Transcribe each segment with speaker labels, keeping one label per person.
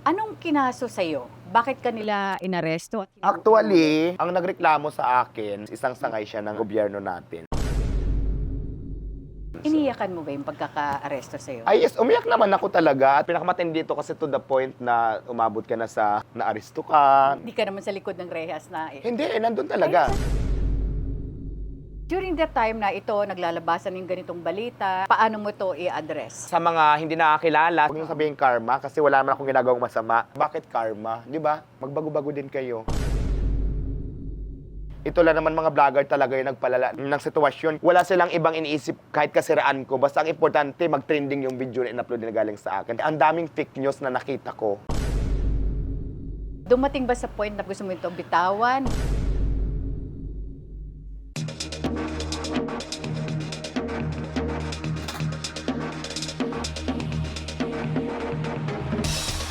Speaker 1: Anong kinaso sa'yo? Bakit kanila inaresto?
Speaker 2: Actually, ang nagreklamo sa akin, isang sangay siya ng gobyerno natin.
Speaker 1: Iniyakan mo ba yung pagkaka-aresto sa'yo?
Speaker 2: Ay yes, umiyak naman ako talaga. At pinakamatindi dito kasi to the point na umabot ka na sa naaresto ka.
Speaker 1: Hindi ka naman sa likod ng rehas na eh.
Speaker 2: Hindi, nandun talaga.
Speaker 1: During that time na ito, naglalabasan yung ganitong balita, paano mo to i-address?
Speaker 2: Sa mga hindi nakakilala, huwag nyo sabihin karma kasi wala naman akong ginagawang masama. Bakit karma? Di ba? Magbago-bago din kayo. Ito lang naman mga vlogger talaga yung nagpalala ng sitwasyon. Wala silang ibang iniisip kahit kasiraan ko. Basta ang importante, mag-trending yung video na in-upload na galing sa akin. Ang daming fake news na nakita ko.
Speaker 1: Dumating ba sa point na gusto mo itong bitawan?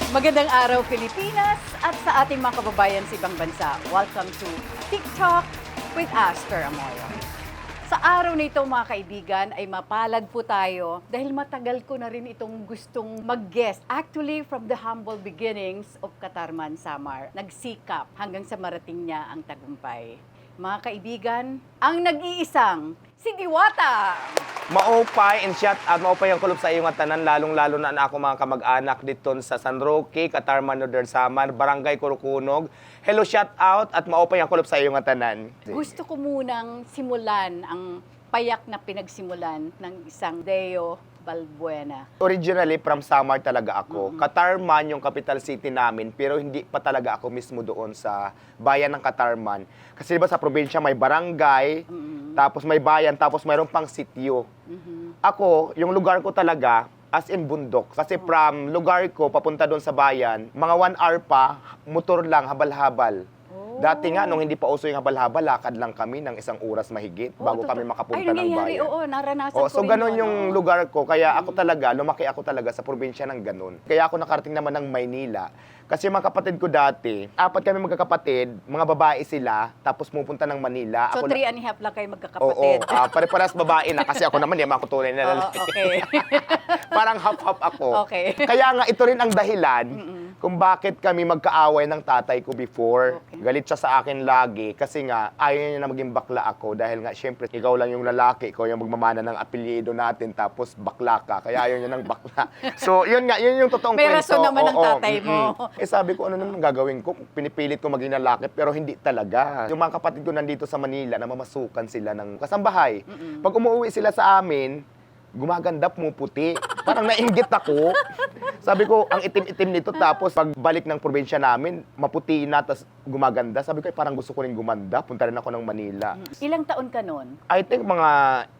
Speaker 1: Magandang araw, Pilipinas, at sa ating mga kababayan sa ibang bansa. Welcome to TikTok with Aster Amoyo. Sa araw na ito, mga kaibigan, ay mapalad po tayo dahil matagal ko na rin itong gustong mag-guest. Actually, from the humble beginnings of Katarman Samar, nagsikap hanggang sa marating niya ang tagumpay. Mga kaibigan, ang nag-iisang si Diwata!
Speaker 2: Maupay and shout out, maupay ang kulob sa iyong tanan, lalong-lalo na ako mga kamag-anak dito sa San Roque, Katarman, Northern Samar, Barangay Kurukunog. Hello, shout out at maupay ang kulob sa iyong tanan.
Speaker 1: Gusto ko munang simulan ang payak na pinagsimulan ng isang Deo Balbuena.
Speaker 2: Originally, from Samar talaga ako. Katarman yung capital city namin, pero hindi pa talaga ako mismo doon sa bayan ng Katarman. Kasi diba sa probinsya may barangay, tapos may bayan, tapos mayroon pang sityo. Ako, yung lugar ko talaga, as in bundok. Kasi from lugar ko, papunta doon sa bayan, mga 1 hour pa, motor lang, habal-habal. Dati nga, nung hindi pa uso yung habal-habal, lakad lang kami ng 1 oras mahigit bago kami makapunta ng bayan.
Speaker 1: Oo, naranasan ko
Speaker 2: So
Speaker 1: rin
Speaker 2: ganun
Speaker 1: yun,
Speaker 2: yung lugar ko. Kaya ako talaga, lumaki ako talaga sa probinsya ng ganun. Kaya ako nakarating naman ng Maynila. Kasi mga kapatid ko dati, 4 kami magkakapatid, mga babae sila, tapos pupunta ng Manila.
Speaker 1: So,
Speaker 2: Ako
Speaker 1: 3 and a half lang kayo
Speaker 2: Oo,
Speaker 1: magkakapatid.
Speaker 2: pare-parehas babae na kasi ako naman, di ako tunay na
Speaker 1: Oo,
Speaker 2: lalaki.
Speaker 1: okay.
Speaker 2: Parang half-half ako.
Speaker 1: Okay.
Speaker 2: Kaya nga, ito rin ang dahilan kung bakit kami magkaaway ng tatay ko before.
Speaker 1: Okay.
Speaker 2: Galit siya sa akin lagi kasi nga, ayaw niya na maging bakla ako dahil nga, syempre, ikaw lang yung lalaki, ikaw yung magmamana ng apelyido natin, tapos bakla ka, kaya ayaw niya ng bakla. So, yun nga, yun yung totoong
Speaker 1: May
Speaker 2: kwento.
Speaker 1: rason naman ang
Speaker 2: Oo,
Speaker 1: tatay mo.
Speaker 2: Eh sabi ko, ano naman gagawin ko? Pinipilit ko maging lalaki, pero hindi talaga. Yung mga kapatid ko nandito sa Manila, namamasukan sila ng kasambahay. Pag umuwi sila sa amin, gumaganda, pumuputi. Parang nainggit ako. Sabi ko, ang itim-itim nito, tapos pagbalik ng probinsya namin, maputi na, tapos gumaganda. Sabi ko, parang gusto ko rin gumanda. Punta rin ako ng Manila.
Speaker 1: Ilang taon ka nun?
Speaker 2: I think mga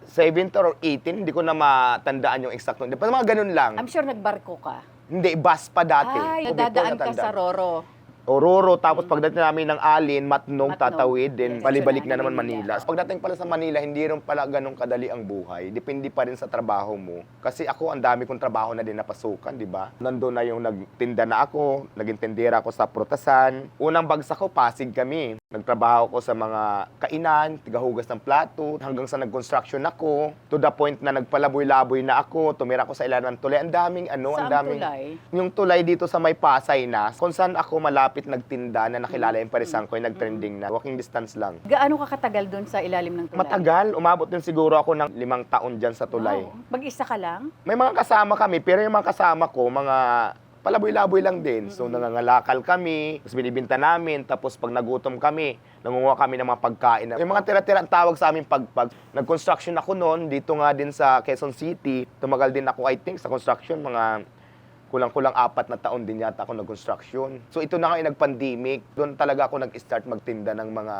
Speaker 2: 17 or 18, hindi ko na matandaan yung exact. Pero mga ganun lang.
Speaker 1: I'm sure nagbarko ka.
Speaker 2: Hindi, bus pa dati.
Speaker 1: Ay,
Speaker 2: O, before
Speaker 1: nadadaan ka
Speaker 2: natandaan.
Speaker 1: sa Roro.
Speaker 2: Ororo, tapos pagdating namin ng Alin, Matnong,
Speaker 1: Matnong.
Speaker 2: tatawid, then
Speaker 1: Yes,
Speaker 2: palibalik
Speaker 1: yun
Speaker 2: na
Speaker 1: na,
Speaker 2: naman
Speaker 1: Manila.
Speaker 2: Manila. Pagdating pala sa Manila, hindi rin pala ganun kadali ang buhay. Depende pa rin sa trabaho mo. Kasi ako, ang dami kong trabaho na din napasukan, di ba? Nandun na yung nagtinda na ako, naging tindera ako sa prutasan. Unang bagsak ko, Pasig kami. Nagtrabaho ko sa mga kainan, tigahugas ng plato, hanggang sa nag-construction ako. To the point na nagpalaboy-laboy na ako, tumira ko sa ilalim ng tulay. Ang daming ang
Speaker 1: Saan
Speaker 2: daming...
Speaker 1: tulay?
Speaker 2: Yung tulay dito sa may Pasay na, kung saan ako malapit nagtinda na nakilala yung parisan ko, yung nag-trending na. Walking distance lang.
Speaker 1: Gaano ka katagal doon sa ilalim ng tulay?
Speaker 2: Matagal, umabot din siguro ako ng 5 taon dyan sa tulay.
Speaker 1: Wow. Mag-isa ka lang?
Speaker 2: May mga kasama kami, pero yung mga kasama ko, mga palaboy-laboy lang din. So, nangangalakal kami, tapos binibinta namin, tapos pag nagutom kami, nangunguha kami ng mga pagkain. Yung mga tira-tira ang tawag sa amin pagpag. Nag-construction ako noon, dito nga din sa Quezon City. Tumagal din ako, I think, sa construction, mga kulang-kulang 4 na taon din yata ako nag-construction. So ito na nga yung nag-pandemic. Doon talaga ako nag-start magtinda ng mga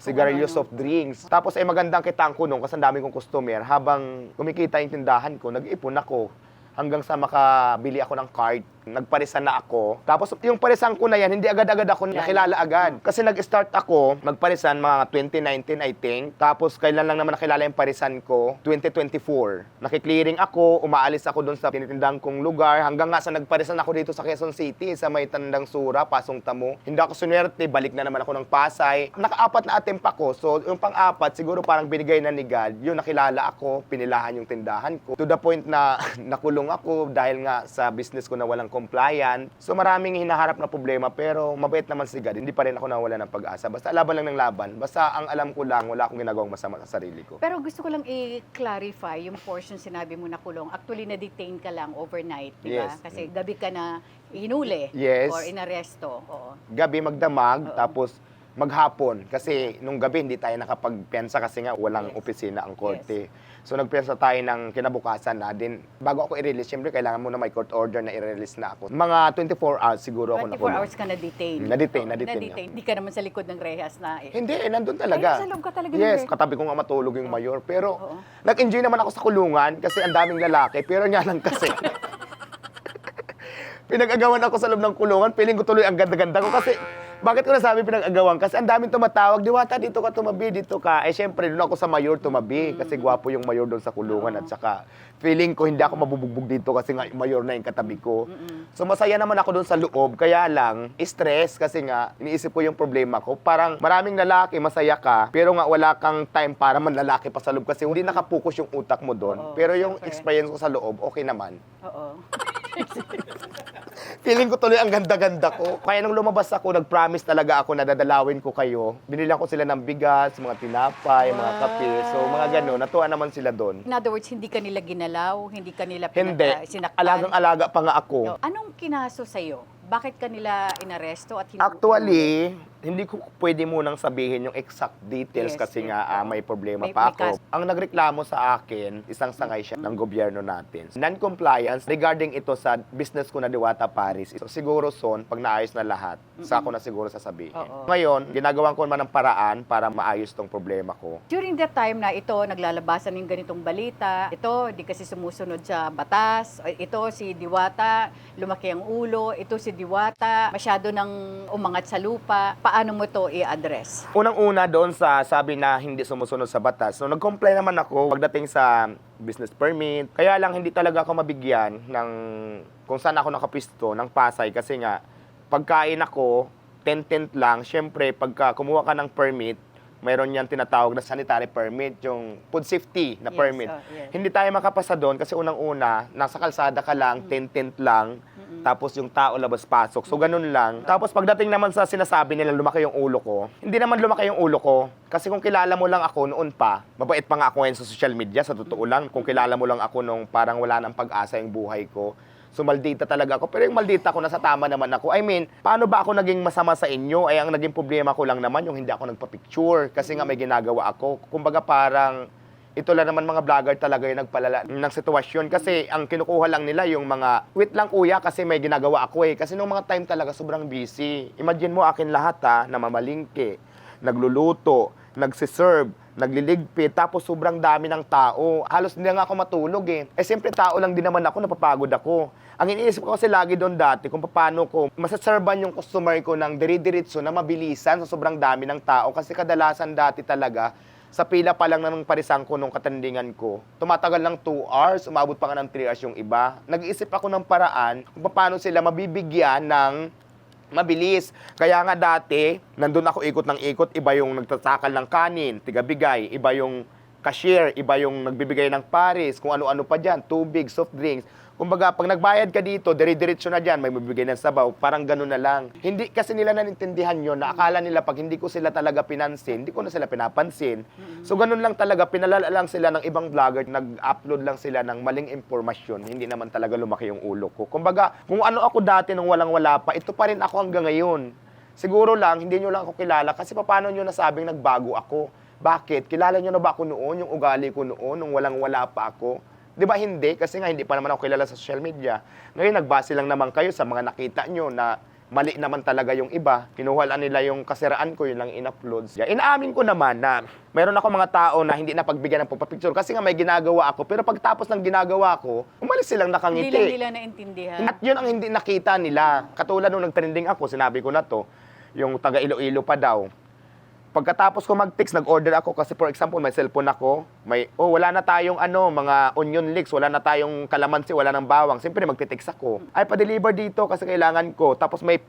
Speaker 2: sigarilyo, soft drinks. Tapos ay magandang kitaan ko noon kasi ang dami kong customer. Habang kumikita yung tindahan ko, nag-ipon ako hanggang sa makabili ako ng card. Nagparisan na ako. Tapos yung parisan ko na yan, hindi agad-agad ako nakilala agad. Kasi nag-start ako, magparisan mga 2019 I think. Tapos kailan lang naman nakilala yung parisan ko? 2024. Nakiklearing ako, umaalis ako doon sa tinitindahan kong lugar. Hanggang nga sa nagparisan ako dito sa Quezon City, sa may Tandang Sura, Pasong Tamo. Hindi ako sunwerte, balik na naman ako ng Pasay. Naka-4 na attempt ako. So yung pang-4, siguro parang binigay na ni God. Yun, nakilala ako, pinilahan yung tindahan ko. To the point na nakulong ako dahil nga sa business ko na walang compliant. So maraming hinaharap na problema pero mabait naman si God. Hindi pa rin ako nawala ng pag-asa. Basta laban lang ng laban. Basta ang alam ko lang, wala akong ginagawang masama sa sarili ko.
Speaker 1: Pero gusto ko lang i-clarify yung portion sinabi mo na kulong. Actually, na-detain ka lang overnight, di ba?
Speaker 2: Yes.
Speaker 1: Kasi gabi ka na hinuli
Speaker 2: Yes.
Speaker 1: or inaresto. Oo.
Speaker 2: Gabi magdamag,
Speaker 1: Oo.
Speaker 2: tapos maghapon. Kasi nung gabi hindi tayo nakapagpiyansa kasi nga walang
Speaker 1: Yes.
Speaker 2: opisina ang korte. So nagpiyansa tayo ng kinabukasan na din. Bago ako i-release, syempre kailangan mo na may court order na i-release na ako. Mga 24 hours siguro ako
Speaker 1: 24
Speaker 2: nakulong.
Speaker 1: hours ka na-detain.
Speaker 2: Na-detain,
Speaker 1: Oo,
Speaker 2: na-detain
Speaker 1: na-detain. Hindi ka naman sa likod ng rehas na
Speaker 2: Hindi, nandun talaga.
Speaker 1: Ay, sa loob ka talaga ng
Speaker 2: Yes,
Speaker 1: rehas.
Speaker 2: katabi ko nga matulog yung mayor. Pero
Speaker 1: Oo.
Speaker 2: nag-enjoy naman ako sa kulungan kasi ang daming lalaki. Pero nga lang kasi, pinag-agawan ako sa loob ng kulungan. Piling ko tuloy ang ganda-ganda ko kasi, bakit ko nasabi pinag-agawan? Kasi ang daming tumatawag, Diwata, dito ka tumabi, dito ka. Eh, syempre, doon ako sa mayor tumabi kasi gwapo yung mayor doon sa kulungan. At saka, feeling ko hindi ako mabubugbog dito kasi nga mayor na yung katabi ko. So, masaya naman ako doon sa loob. Kaya lang, stress kasi nga, iniisip ko yung problema ko. Parang maraming lalaki, masaya ka, pero nga wala kang time para manlalaki pa sa loob kasi hindi nakapokus yung utak mo doon.
Speaker 1: Oo,
Speaker 2: Pero yung
Speaker 1: syempre.
Speaker 2: experience ko sa loob, okay naman.
Speaker 1: Oo.
Speaker 2: Feeling ko tuloy ang ganda-ganda ko. Kaya nung lumabas ako, nag-promise talaga ako na dadalawin ko kayo. Binilang ko sila ng bigas, mga tinapay, mga kape. So, mga gano'n. Natuwa naman sila doon.
Speaker 1: In other words, hindi ka nila ginalaw, hindi ka nila
Speaker 2: Hindi.
Speaker 1: sinaktan.
Speaker 2: Alagang-alaga pa nga ako.
Speaker 1: Anong kinaso sa'yo? Bakit ka nila inaresto at hinuli?
Speaker 2: Actually, hindi ko pwede munang sabihin yung exact details
Speaker 1: Yes,
Speaker 2: kasi
Speaker 1: yes.
Speaker 2: nga
Speaker 1: Oo.
Speaker 2: may problema
Speaker 1: May
Speaker 2: pa
Speaker 1: kas-
Speaker 2: ako. Ang nagreklamo sa akin, isang sangay siya ng gobyerno natin. Non-compliance regarding ito sa business ko na Diwata Paris. So, siguro son, pag naayos na lahat, sa ako na siguro sasabihin.
Speaker 1: Oo.
Speaker 2: Ngayon, ginagawan ko naman ng paraan para maayos tong problema ko.
Speaker 1: During that time na ito, naglalabasan yung ganitong balita, ito, di kasi sumusunod sa batas, ito si Diwata, lumaki ang ulo, ito si Diwata, masyado nang umangat sa lupa, paano mo to i-address?
Speaker 2: Unang-una doon sa sabi na hindi sumusunod sa batas. So nag-comply naman ako pagdating sa business permit. Kaya lang hindi talaga ako mabigyan ng kung saan ako nakapisto ng Pasay kasi nga pagkain ako, tent lang. Siyempre, pagka kumuha ka ng permit, mayroon yan tinatawag na sanitary permit, yung food safety na
Speaker 1: Yes,
Speaker 2: permit.
Speaker 1: yes.
Speaker 2: Hindi tayo makapasa doon kasi unang-una, nasa kalsada ka lang, tent lang, tapos yung tao labas-pasok. So, ganun lang. Tapos, pagdating naman sa sinasabi nila, lumaki yung ulo ko. Hindi naman lumaki yung ulo ko. Kasi kung kilala mo lang ako noon pa, mabait pa nga ako ngayon sa social media, sa totoo lang. Kung kilala mo lang ako nung parang wala nang pag-asa yung buhay ko. So, maldita talaga ako. Pero yung maldita ko, nasa tama naman ako. I mean, paano ba ako naging masama sa inyo? Ay, ang naging problema ko lang naman yung hindi ako nagpa-picture. Kasi nga may ginagawa ako. Kumbaga parang, ito lang naman mga vlogger talaga yung nagpalala ng sitwasyon. Kasi ang kinukuha lang nila yung mga, wait lang kuya, kasi may ginagawa ako eh. Kasi nung mga time talaga, sobrang busy. Imagine mo akin lahat na mamalingke, nagluluto, nagsiserve, nagliligpit, tapos sobrang dami ng tao. Halos hindi nga ako matulog eh. Eh siyempre tao lang din naman ako, napapagod ako. Ang iniisip ko kasi lagi doon dati kung paano ko masaserban yung customer ko ng diri-diritso na mabilisan sa sobrang dami ng tao. Kasi kadalasan dati talaga, sa pila pa lang ng parisang ko nung katandingan ko, tumatagal lang 2 hours, umabot pa nga ng 3 hours yung iba. Nag-iisip ako ng paraan kung paano sila mabibigyan ng mabilis. Kaya nga dati, nandun ako ikot ng ikot, iba yung nagtasakal ng kanin, tigabigay, iba yung cashier, iba yung nagbibigay ng paris, kung ano-ano pa dyan, tubig, soft drinks. Kumbaga, pag nagbayad ka dito, dire-diretso na dyan, may mabibigay ng sabaw, parang gano'n na lang. Hindi kasi nila nanintindihan yun, na akala nila pag hindi ko sila talaga pinansin, hindi ko na sila pinapansin. So gano'n lang talaga, pinalala lang sila ng ibang vlogger, nag-upload lang sila ng maling impormasyon, hindi naman talaga lumaki yung ulo ko. Kumbaga, kung ano ako dati nung walang-wala pa, ito pa rin ako hanggang ngayon. Siguro lang, hindi nyo lang ako kilala, kasi paano nyo nasabing nagbago ako? Bakit? Kilala nyo na ba ako noon, yung ugali ko noon, nung walang-wala pa ako? Di ba hindi? Kasi nga hindi pa naman ako kilala sa social media. Ngayon, nagbase lang naman kayo sa mga nakita nyo na mali naman talaga yung iba. Kinuha lang nila yung kasiraan ko, yun lang in-upload. Inaamin ko naman na meron ako mga tao na hindi napagbigyan ng pagpapicture kasi nga may ginagawa ako. Pero pagtapos ng ginagawa ko, umalis silang nakangiti.
Speaker 1: Hindi lang nila naintindihan.
Speaker 2: At yun ang hindi nakita nila. Katulad nung nag-trending ako, sinabi ko na to, yung taga Iloilo pa daw. Pagkatapos ko mag-text, nag-order ako kasi for example, may cellphone ako, wala na tayong mga onion leeks, wala na tayong kalamansi, wala nang bawang. Siyempre magte-text ako. Ay, pa-deliver dito kasi kailangan ko. Tapos may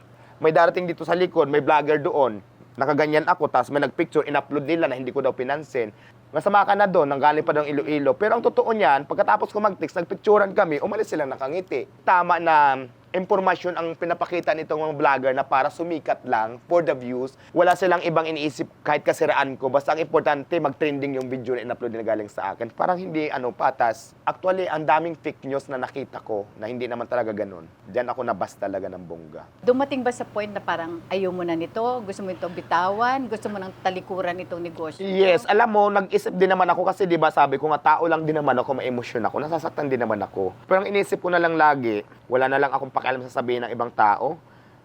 Speaker 2: darating dito sa likod, may vlogger doon. Nakaganyan ako, tapos may nag-picture, in-upload nila na hindi ko daw pinansin. Masama ka na doon, nanggaling pa daw ng Iloilo. Pero ang totoo niyan, pagkatapos ko mag-text, nagpicturean kami, umalis silang nakangiti. Tama na impormasyon ang pinapakita nitong mga vlogger na para sumikat lang, for the views. Wala silang ibang iniisip kahit kasiraan ko. Basta ang importante, mag-trending yung video na in-upload na galing sa akin. Parang hindi, patas. Actually, ang daming fake news na nakita ko na hindi naman talaga ganun. Diyan ako nabas talaga ng bongga.
Speaker 1: Dumating ba sa point na parang ayaw mo na nito, gusto mo itong bitawan, gusto mo nang talikuran itong negosyo?
Speaker 2: Yes, alam mo, nag-isip din naman ako kasi 'di ba sabi ko nga tao lang din naman ako, may emosyon ako, nasasaktan din naman ako. Pero ang inisip ko na lang lagi, wala na lang akong pakialam sa sabihin ng ibang tao.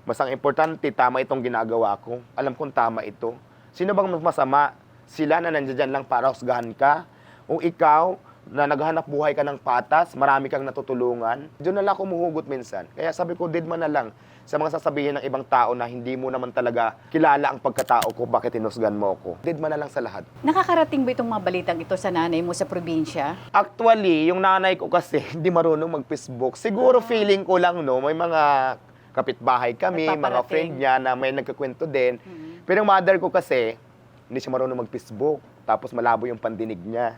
Speaker 2: Basta ang importante, tama itong ginagawa ko. Alam kong tama ito. Sino bang mas masama? Sila na nandiyan lang para husgahan ka? O ikaw na naghahanap buhay ka ng patas, marami kang natutulungan? Diyan na lang ako humuhugot minsan. Kaya sabi ko, dead man na lang sa mga sasabihin ng ibang tao na hindi mo naman talaga kilala ang pagkatao ko, bakit hinusgan mo ako. Dead man na lang sa lahat.
Speaker 1: Nakakarating ba itong mga balitang ito sa nanay mo sa probinsya?
Speaker 2: Actually, yung nanay ko kasi hindi marunong mag-Facebook. Siguro feeling ko lang, no, may mga kapitbahay kami, mga
Speaker 1: Nagpaparating.
Speaker 2: friend niya na may nagkakwento din. Pero yung mother ko kasi, hindi siya marunong mag-Facebook. Tapos malabo yung pandinig niya.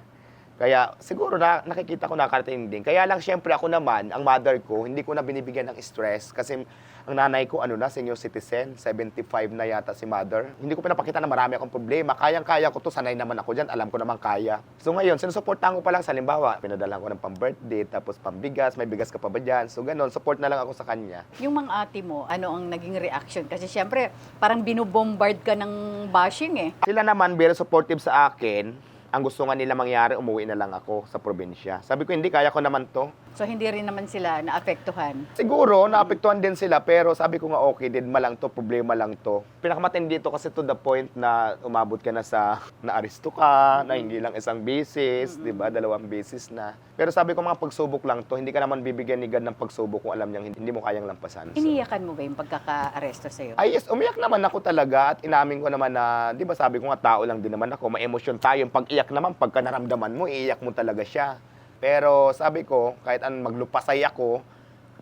Speaker 2: Kaya siguro nakikita ko nakarating din. Kaya lang syempre ako naman, ang mother ko, hindi ko na binibigyan ng stress kasi ang nanay ko senior citizen, 75 na yata si mother. Hindi ko pinapakita na marami akong problema. Kayang-kaya ko to, sanay naman ako dyan, alam ko naman kaya. So ngayon, sinusuportahan ko pa lang sa halimbawa, pinadalan ko ng pang-birthday, tapos pambigas, may bigas ka pa ba dyan? So ganun, support na lang ako sa kanya.
Speaker 1: Yung mga ate mo, ano ang naging reaction? Kasi syempre, parang binubombard ka ng bashing eh.
Speaker 2: Sila naman, very supportive sa akin. Ang gusto nga nila mangyari, umuwi na lang ako sa probinsya. Sabi ko, hindi, kaya ko naman to.
Speaker 1: So hindi rin naman sila naapektuhan.
Speaker 2: Siguro, naapektuhan din sila, pero sabi ko nga, okay, didma lang to, problema lang to. Pinakamatindi dito kasi to the point na umabot ka na sa naaresto ka, na hindi lang isang beses, di ba, 2 beses na. Pero sabi ko, mga pagsubok lang to, hindi ka naman bibigyan ni God ng pagsubok kung alam niyang hindi mo kayang lampasan. So,
Speaker 1: Iniyakan mo ba yung pagkaka-aresto sa'yo?
Speaker 2: ay, yes, umiyak naman ako talaga at inamin ko naman na, di ba sabi ko nga, tao lang din naman ako, may emosyon tayo. Yung pag-iyak naman, pagka naramdaman mo, iiyak mo talaga siya. Pero sabi ko, kahit anong maglupasay ako,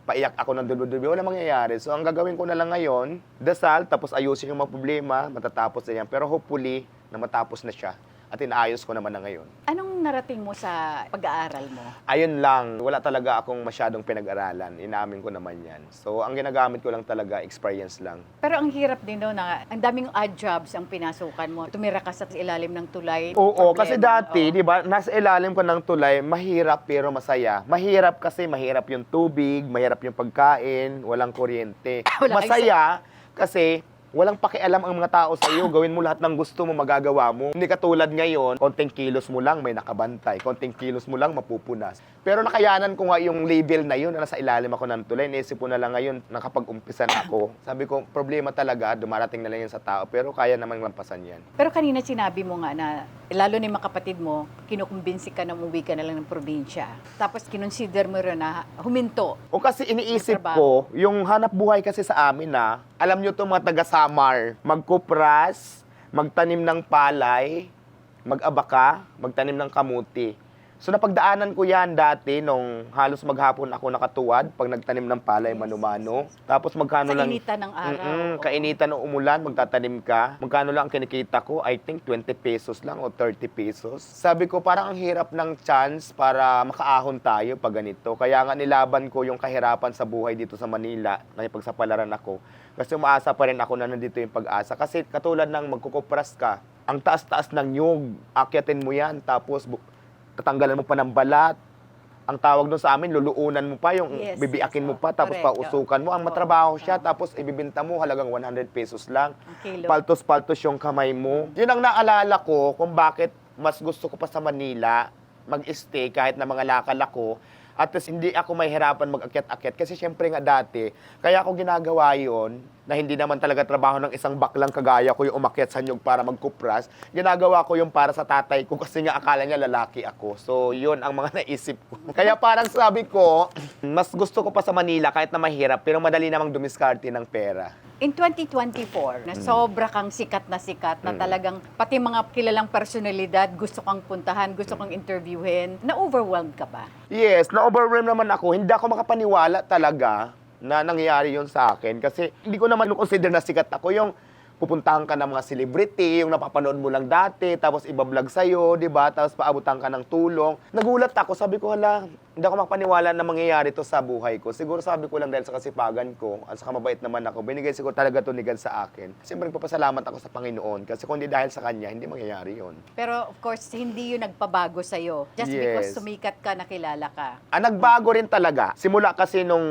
Speaker 2: paiyak ako ng dulo-dulo, wala mangyayari. So ang gagawin ko na lang ngayon, dasal, tapos ayusin yung mga problema, matatapos na yan. Pero hopefully, na matapos na siya. At inaayos ko naman na ngayon.
Speaker 1: Anong narating mo sa pag-aaral mo?
Speaker 2: Ayun lang, wala talaga akong masyadong pinag-aralan. Inamin ko naman yan. So ang ginagamit ko lang talaga, experience lang.
Speaker 1: Pero ang hirap din no, na ang daming odd jobs ang pinasukan mo. Tumira ka sa ilalim ng tulay.
Speaker 2: Oo,
Speaker 1: problema.
Speaker 2: kasi dati,
Speaker 1: Oo.
Speaker 2: di ba, nasa ilalim ko ng tulay, mahirap pero masaya. Mahirap kasi mahirap yung tubig, mahirap yung pagkain, walang kuryente.
Speaker 1: Wala kang
Speaker 2: Masaya kasi walang pakialam ang mga tao sa iyo. Gawin mo lahat ng gusto mo, magagawa mo. Hindi katulad ngayon, konting kilos mo lang may nakabantay, konting kilos mo lang mapupunas. Pero nakayanan ko nga yung label na yun na nasa ilalim ako ng tulay. Naisip ko na lang ngayon, nakapag-umpisa na ako. Sabi ko, problema talaga, dumarating na lang yan sa tao, pero kaya namang lampasan yan.
Speaker 1: Pero kanina sinabi mo nga na, lalo na yung mga kapatid mo, kinukumbinsi ka na umuwi ka na lang ng probinsya. Tapos kinonsider mo rin na huminto.
Speaker 2: O kasi iniisip
Speaker 1: Magtrabaho.
Speaker 2: ko, yung hanap buhay kasi sa amin na, alam nyo itong mga taga-Samar, magkupras, magtanim ng palay, mag-abaka, magtanim ng kamuti. So napagdaanan ko yan dati nung halos maghapon ako nakatuwad pag nagtanim ng palay mano-mano. Tapos magkano
Speaker 1: Sa
Speaker 2: lang...
Speaker 1: initan ng araw. Oo.
Speaker 2: Kainitan ng umulan, magtatanim ka. Magkano lang ang kinikita ko? I think 20 pesos lang o 30 pesos. Sabi ko, parang ang hirap ng chance para makaahon tayo pag ganito. Kaya nga nilaban ko yung kahirapan sa buhay dito sa Manila, nakipagsapalaran ako. Kasi umaasa pa rin ako na nandito yung pag-asa. Kasi katulad ng magkukupras ka, ang taas-taas ng nyug, akyatin mo yan, tapos tatanggalan mo pa ng balat. Ang tawag doon sa amin, luluunan mo pa, yung
Speaker 1: Yes,
Speaker 2: bibiakin
Speaker 1: yes,
Speaker 2: mo pa, tapos
Speaker 1: correct.
Speaker 2: pausukan mo. Ang matrabaho siya, tapos ibibinta mo halagang 100 pesos lang.
Speaker 1: Ang kilo.
Speaker 2: Paltos-paltos yung kamay mo. Yun ang naalala ko kung bakit mas gusto ko pa sa Manila mag-stay kahit na mga lakal ako. At hindi ako mahirapan mag-akyat-akyat kasi syempre nga dati, kaya ako ginagawa yon na hindi naman talaga trabaho ng isang baklang kagaya ko yung umakyat sa nyug para magkupras. Ginagawa ko yung para sa tatay ko kasi nga akala niya lalaki ako. So yun ang mga naisip ko. Kaya parang sabi ko, mas gusto ko pa sa Manila kahit na mahirap pero madali namang dumiskarte ng pera.
Speaker 1: In 2024, na sobra kang sikat na talagang pati mga kilalang personalidad gusto kang puntahan, gusto kang interviewin, na-overwhelmed ka ba?
Speaker 2: Yes, na-overwhelm naman ako. Hindi ako makapaniwala talaga na nangyayari yun sa akin. Kasi hindi ko naman consider na sikat ako. Yung pupuntahan ka ng mga celebrity, yung napapanood mo lang dati, tapos ibablog sa'yo, di ba? Tapos paabutan ka ng tulong. Nagulat ako, sabi ko, hala, hindi ako makapaniwala na mangyayari to sa buhay ko. Siguro sabi ko lang dahil sa kasipagan ko, at saka mabait naman ako, binigay siguro talaga to ni God sa akin. Siyempre, nagpapasalamat ako sa Panginoon, kasi kung hindi dahil sa Kanya, hindi mangyayari yon.
Speaker 1: Pero of course, hindi yun nagpabago sa'yo. Just because sumikat ka, nakilala ka.
Speaker 2: Nagbago rin talaga. Simula kasi nung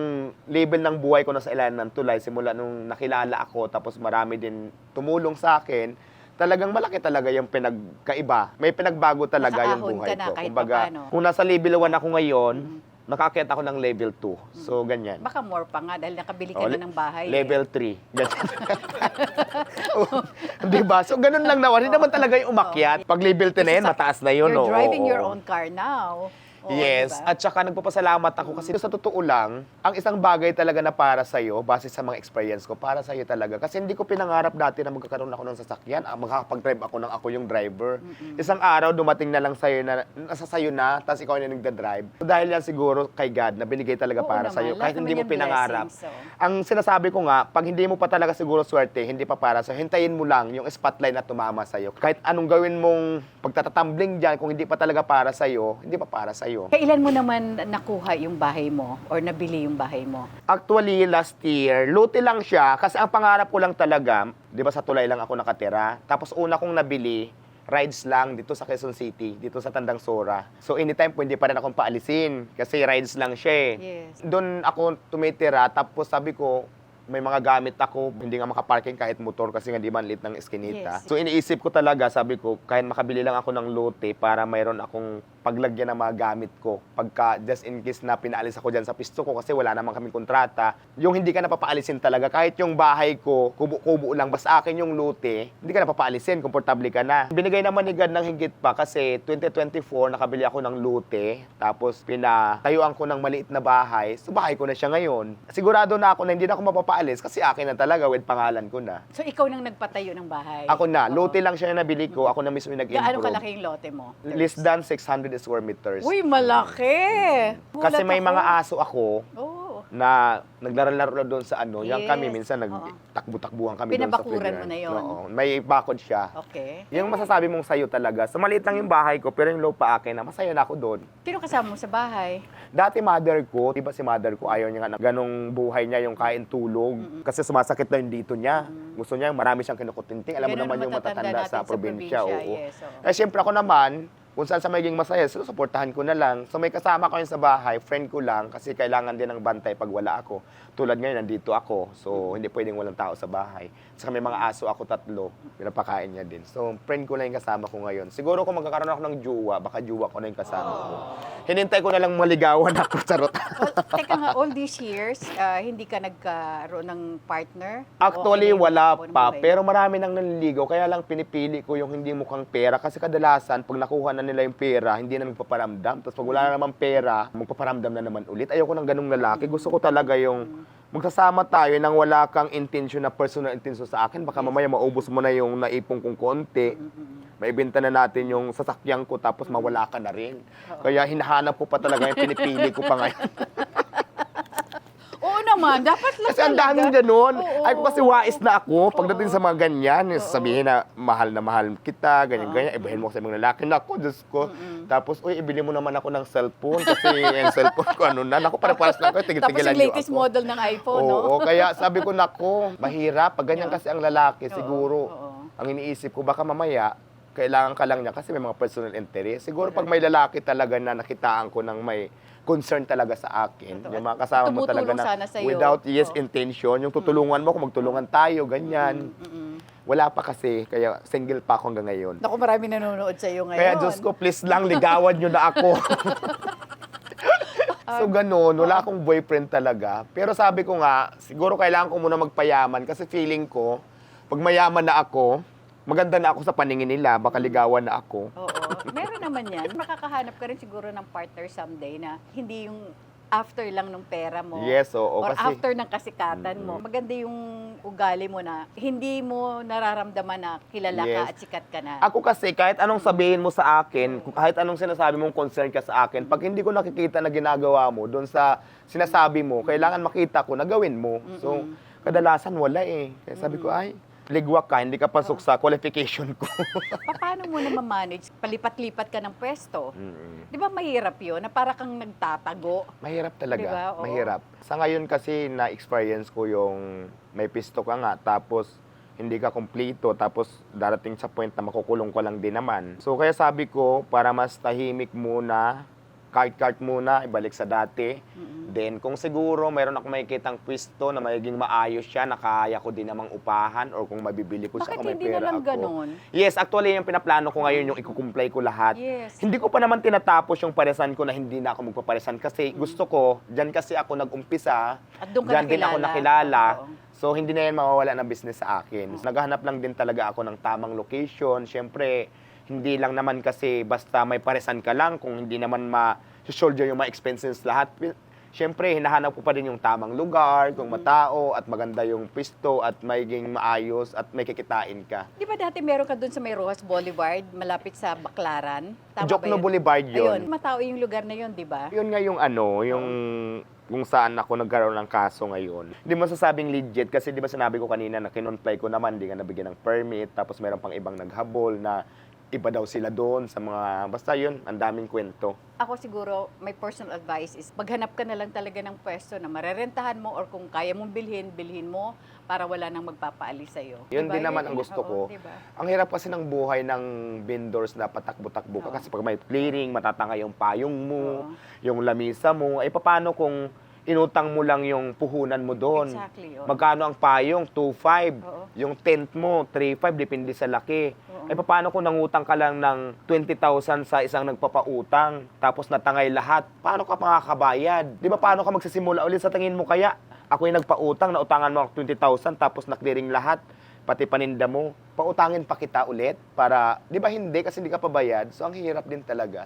Speaker 2: label ng buhay ko na sa ilalim ng tulay, simula nung nakilala ako, tapos marami din tumulong sa akin, talagang malaki talaga yung pinagkaiba. May pinagbago talaga yung
Speaker 1: Nakaahon
Speaker 2: buhay
Speaker 1: ka na
Speaker 2: ko.
Speaker 1: kahit
Speaker 2: Kumbaga,
Speaker 1: papaano.
Speaker 2: kung nasa level 1 ako ngayon, nakakita ako ng level 2. So, ganyan.
Speaker 1: Baka more pa nga dahil nakabili ka
Speaker 2: Oh,
Speaker 1: na ng bahay.
Speaker 2: Level 3. Ganyan. Di ba? So, ganun lang naman. Hindi naman talaga yung umakyat. Pag level 10 na yan, mataas na yun.
Speaker 1: You're
Speaker 2: Oo,
Speaker 1: driving
Speaker 2: oo.
Speaker 1: your own car now. Oo,
Speaker 2: Yes,
Speaker 1: diba?
Speaker 2: at saka nagpapasalamat ako kasi sa totoo lang, ang isang bagay talaga na para sa'yo, base sa mga experience ko, para sa'yo talaga. Kasi hindi ko pinangarap dati na magkakaroon ako ng sasakyan, makakapag-drive ako ng ako yung driver. Isang araw, dumating na lang sa'yo na, nasa sa'yo na, tapos ikaw na nagda-drive. So, dahil yan siguro kay God na binigay talaga
Speaker 1: Oo
Speaker 2: para
Speaker 1: naman,
Speaker 2: sa'yo,
Speaker 1: lahat
Speaker 2: kahit hindi
Speaker 1: naman
Speaker 2: mo
Speaker 1: yan
Speaker 2: pinangarap.
Speaker 1: blessings, so.
Speaker 2: Ang sinasabi ko nga, pag hindi mo pa talaga siguro swerte, hindi pa para sa'yo, hintayin mo lang yung spotlight na tumama sa'yo. Kahit anong gawin mong pagtatatumbling dyan, kung hindi pa talaga para sa'yo, hindi pa para sa'yo.
Speaker 1: Kailan mo naman nakuha yung bahay mo or nabili yung bahay mo?
Speaker 2: Actually, last year, luti lang siya kasi ang pangarap ko lang talaga, di ba sa tulay lang ako nakatira. Tapos una kong nabili, rides lang dito sa Quezon City, dito sa Tandang Sora. So anytime pwede pa rin akong paalisin kasi rides lang siya eh.
Speaker 1: Yes.
Speaker 2: Doon ako tumitira, tapos sabi ko, may mga gamit ako, hindi nga makaparking kahit motor kasi nga di man lit ng eskinita.
Speaker 1: Yes.
Speaker 2: So iniisip ko talaga, sabi ko, kahit makabili lang ako ng lote para mayroon akong paglagyan ng mga gamit ko. Pagka just in case na pinaalis ako dyan sa pisto ko kasi wala naman kaming kontrata, yung hindi ka napapaalisin talaga. Kahit yung bahay ko, kubo-kubo lang, basta akin yung lote, hindi ka napapaalisin, komportable ka na. Binigay naman ni God ng higit pa kasi 2024 nakabili ako ng lote, tapos pinatayuan ko ng maliit na bahay. So bahay ko na siya ngayon. Sigurado na ako na hindi na ako mapapaalis kasi akin na talaga with pangalan ko na.
Speaker 1: So ikaw nang nagpatayo ng bahay?
Speaker 2: Ako na,
Speaker 1: Oo.
Speaker 2: lote lang siya na nabili ko, ako na mismo yung
Speaker 1: Gaano
Speaker 2: nag-improve.
Speaker 1: kalaki yung lote mo?
Speaker 2: Less than 600 square meters.
Speaker 1: Uy, malaki!
Speaker 2: Kasi
Speaker 1: Gulat
Speaker 2: may
Speaker 1: ako.
Speaker 2: mga aso ako
Speaker 1: Oo.
Speaker 2: na naglaro-laro doon sa ano. Yan
Speaker 1: Yes.
Speaker 2: kami, minsan
Speaker 1: Oo.
Speaker 2: nagtakbo-takbuhan kami doon sa
Speaker 1: Pinabakuran mo
Speaker 2: playground.
Speaker 1: na yun?
Speaker 2: Oo, may bakod siya.
Speaker 1: Okay.
Speaker 2: Yung masasabi mong sayo talaga. Sa maliit lang yung bahay ko, pero yung lupa akin na, masaya na ako doon.
Speaker 1: Sino kasama mo sa bahay?
Speaker 2: Dati mother ko, iba si mother ko, ayaw niya nga na ganong buhay niya, yung kain tulog. Kasi sumasakit na yung dito niya. Gusto niya, marami siyang kinukutinting. Alam mo
Speaker 1: Ganun
Speaker 2: naman
Speaker 1: ang
Speaker 2: yung
Speaker 1: matatanda
Speaker 2: matatanda
Speaker 1: natin
Speaker 2: sa probinsya. Oo.
Speaker 1: Yes, oo.
Speaker 2: Eh, siyempre ako naman, kung saan sa magiging masaya, susuportahan ko na lang. So may kasama ko yun sa bahay, friend ko lang, kasi kailangan din ng bantay pag wala ako. Tulad ngayon, nandito ako, so hindi pwedeng walang tao sa bahay. Saka may mga aso ako 3, pinapakain niya din. So friend ko lang yung kasama ko ngayon. Siguro kung magkakaroon ako ng jowa, baka jowa ko na yung kasama ko. Hinintay ko na lang maligawan ako, charot.
Speaker 1: Teka nga, all these years, hindi ka nagkaroon ng partner?
Speaker 2: Actually,
Speaker 1: Okay na yung
Speaker 2: wala
Speaker 1: takbo ng
Speaker 2: pa.
Speaker 1: buhay?
Speaker 2: Pero marami nang nanliligaw. Kaya lang pinipili ko yung hindi mukhang pera. Kasi kadalasan, pag nakuha na nila yung pera, hindi na magpaparamdam. Tapos pag wala na naman pera, magpaparamdam na naman ulit. Ayoko ng ganung lalaki. Gusto ko talaga yung magsasama tayo nang wala kang intention na personal intention sa akin. Baka mamaya maubos mo na yung naipong kong konti. Maibenta na natin yung sasakyan ko tapos mawala ka na rin. Kaya hinahanap ko pa talaga yung pinipili ko pa ngayon.
Speaker 1: Oo naman, dapat lang
Speaker 2: Kasi ang
Speaker 1: talaga.
Speaker 2: daming ganun.
Speaker 1: Oo.
Speaker 2: Ay, kasi wais na ako. Pagdating sa mga ganyan, sabihin na mahal kita, ganyan-ganyan. Ibahin mo sa mga lalaki. Naku, Diyos ko. Tapos, uy, ibili mo naman ako ng cellphone. Kasi yung cellphone ko, ano na. Naku, para-paras lang ko.
Speaker 1: Tapos
Speaker 2: Tigil-tigilan
Speaker 1: yung
Speaker 2: niyo
Speaker 1: latest
Speaker 2: ako.
Speaker 1: model ng iPhone, no?
Speaker 2: Oo, kaya sabi ko, naku, mahirap. Pag ganyan kasi ang lalaki, siguro,
Speaker 1: oo.
Speaker 2: ang iniisip ko, baka mamaya, kailangan ka lang niya kasi may mga personal interest. Siguro pag may lalaki talaga na nakitaan ko ng may concern talaga sa akin,
Speaker 1: Totoo.
Speaker 2: yung mga kasama mo talaga
Speaker 1: Tumutulong sana
Speaker 2: na
Speaker 1: sa'yo.
Speaker 2: without
Speaker 1: Oo.
Speaker 2: intention, yung tutulungan mo kung magtulungan tayo, ganyan. Wala pa kasi, kaya single pa ako hanggang ngayon.
Speaker 1: Naku, marami nanonood sa'yo ngayon.
Speaker 2: Kaya Diyos ko, please lang, ligawan nyo na ako. So ganun, wala akong boyfriend talaga. Pero sabi ko nga, siguro kailangan ko muna magpayaman kasi feeling ko, pag mayaman na ako, maganda na ako sa paningin nila, baka ligawan na ako.
Speaker 1: Oo, meron naman yan. Makakahanap ka rin siguro ng partner someday na hindi yung after lang ng pera mo.
Speaker 2: Yes, oo,
Speaker 1: Or
Speaker 2: kasi-
Speaker 1: after ng kasikatan mo. Maganda yung ugali mo na hindi mo nararamdaman na kilala ka
Speaker 2: Yes.
Speaker 1: at sikat ka na.
Speaker 2: Ako kasi, kahit anong sabihin mo sa akin, kahit anong sinasabi mong concern ka sa akin, pag hindi ko nakikita na ginagawa mo, doon sa sinasabi mo, kailangan makita ko na gawin mo. So, kadalasan wala eh. Kaya sabi ko, ay, ligwak ka, hindi ka pasok sa qualification ko.
Speaker 1: Paano mo na ma-manage? Palipat-lipat ka ng pwesto.
Speaker 2: Mm.
Speaker 1: Di ba mahirap yun? Na para kang nagtatago.
Speaker 2: Mahirap talaga,
Speaker 1: Diba? Oo.
Speaker 2: mahirap. Sa ngayon kasi na-experience ko yung may pisto ka nga, tapos hindi ka kumpleto, tapos darating sa point na makukulong ka lang din naman. So kaya sabi ko, para mas tahimik muna, cart muna, ibalik sa dati. Then kung siguro mayroon ako makikitang pwesto na magiging maayos siya, na kaya ko din namang upahan, or kung mabibili ko siya,
Speaker 1: Bakit
Speaker 2: kung may
Speaker 1: hindi na
Speaker 2: pera
Speaker 1: lang
Speaker 2: ako.
Speaker 1: ganon?
Speaker 2: Yes, actually yung pinaplano ko ngayon, yung ikukumplay ko lahat.
Speaker 1: Yes.
Speaker 2: Hindi ko pa naman tinatapos yung paresan ko na hindi na ako magpaparesan kasi gusto ko, dyan kasi ako nag-umpisa,
Speaker 1: At doon ka
Speaker 2: dyan din ako nakilala.
Speaker 1: Oo.
Speaker 2: So, hindi na yan mawawala ng business sa akin. Naghahanap lang din talaga ako ng tamang location. Siyempre, hindi lang naman kasi basta may paresan ka lang, kung hindi naman ma-shoulder yung mga expenses lahat. Siyempre, hinahanap ko pa din yung tamang lugar, kung matao, at maganda yung pisto, at magiging maayos, at may kikitain ka.
Speaker 1: Di ba dati meron ka doon sa may Rojas Boulevard, malapit sa Baclaran? Tama ba
Speaker 2: Jokno
Speaker 1: yun?
Speaker 2: Boulevard
Speaker 1: Ayun,
Speaker 2: yun.
Speaker 1: matao yung lugar na yun, di ba?
Speaker 2: Yun nga yung ano, yung kung saan ako nagkaroon ng kaso ngayon. Hindi mo sasabing legit kasi di ba sinabi ko kanina na kinonfly ko naman, di ka nabigyan ng permit, tapos meron pang ibang naghabol na iba daw sila doon sa mga, basta yun, ang daming kwento.
Speaker 1: Ako siguro, my personal advice is maghanap ka na lang talaga ng pwesto na marerentahan mo, or kung kaya mong bilhin mo para wala nang magpapaalis sa'yo.
Speaker 2: Yun
Speaker 1: Diba?
Speaker 2: din naman ang
Speaker 1: Yun,
Speaker 2: gusto
Speaker 1: oo,
Speaker 2: ko.
Speaker 1: diba?
Speaker 2: Ang hirap kasi ng buhay ng vendors na patakbo-takbo ka
Speaker 1: Oo.
Speaker 2: kasi pag may clearing, matatangay yung payong mo,
Speaker 1: Oo.
Speaker 2: yung lamisa mo, ay paano kung inutang mo lang yung puhunan mo doon?
Speaker 1: Exactly. oo.
Speaker 2: Magkano ang payong? 2.5.
Speaker 1: Oo.
Speaker 2: Yung tent mo, 3.5, depende sa laki.
Speaker 1: Oo.
Speaker 2: Ay paano kung nangutang ka lang ng 20,000 sa isang nagpapautang, tapos natangay lahat? Paano ka makakabayad? Di ba paano ka magsisimula ulit sa tingin mo kaya? Ako yung nagpautang, nautangan mo ako 20,000, tapos naklearing lahat, pati paninda mo. Pautangin pa kita ulit para, di ba hindi, kasi hindi ka pabayad. So ang hirap din talaga.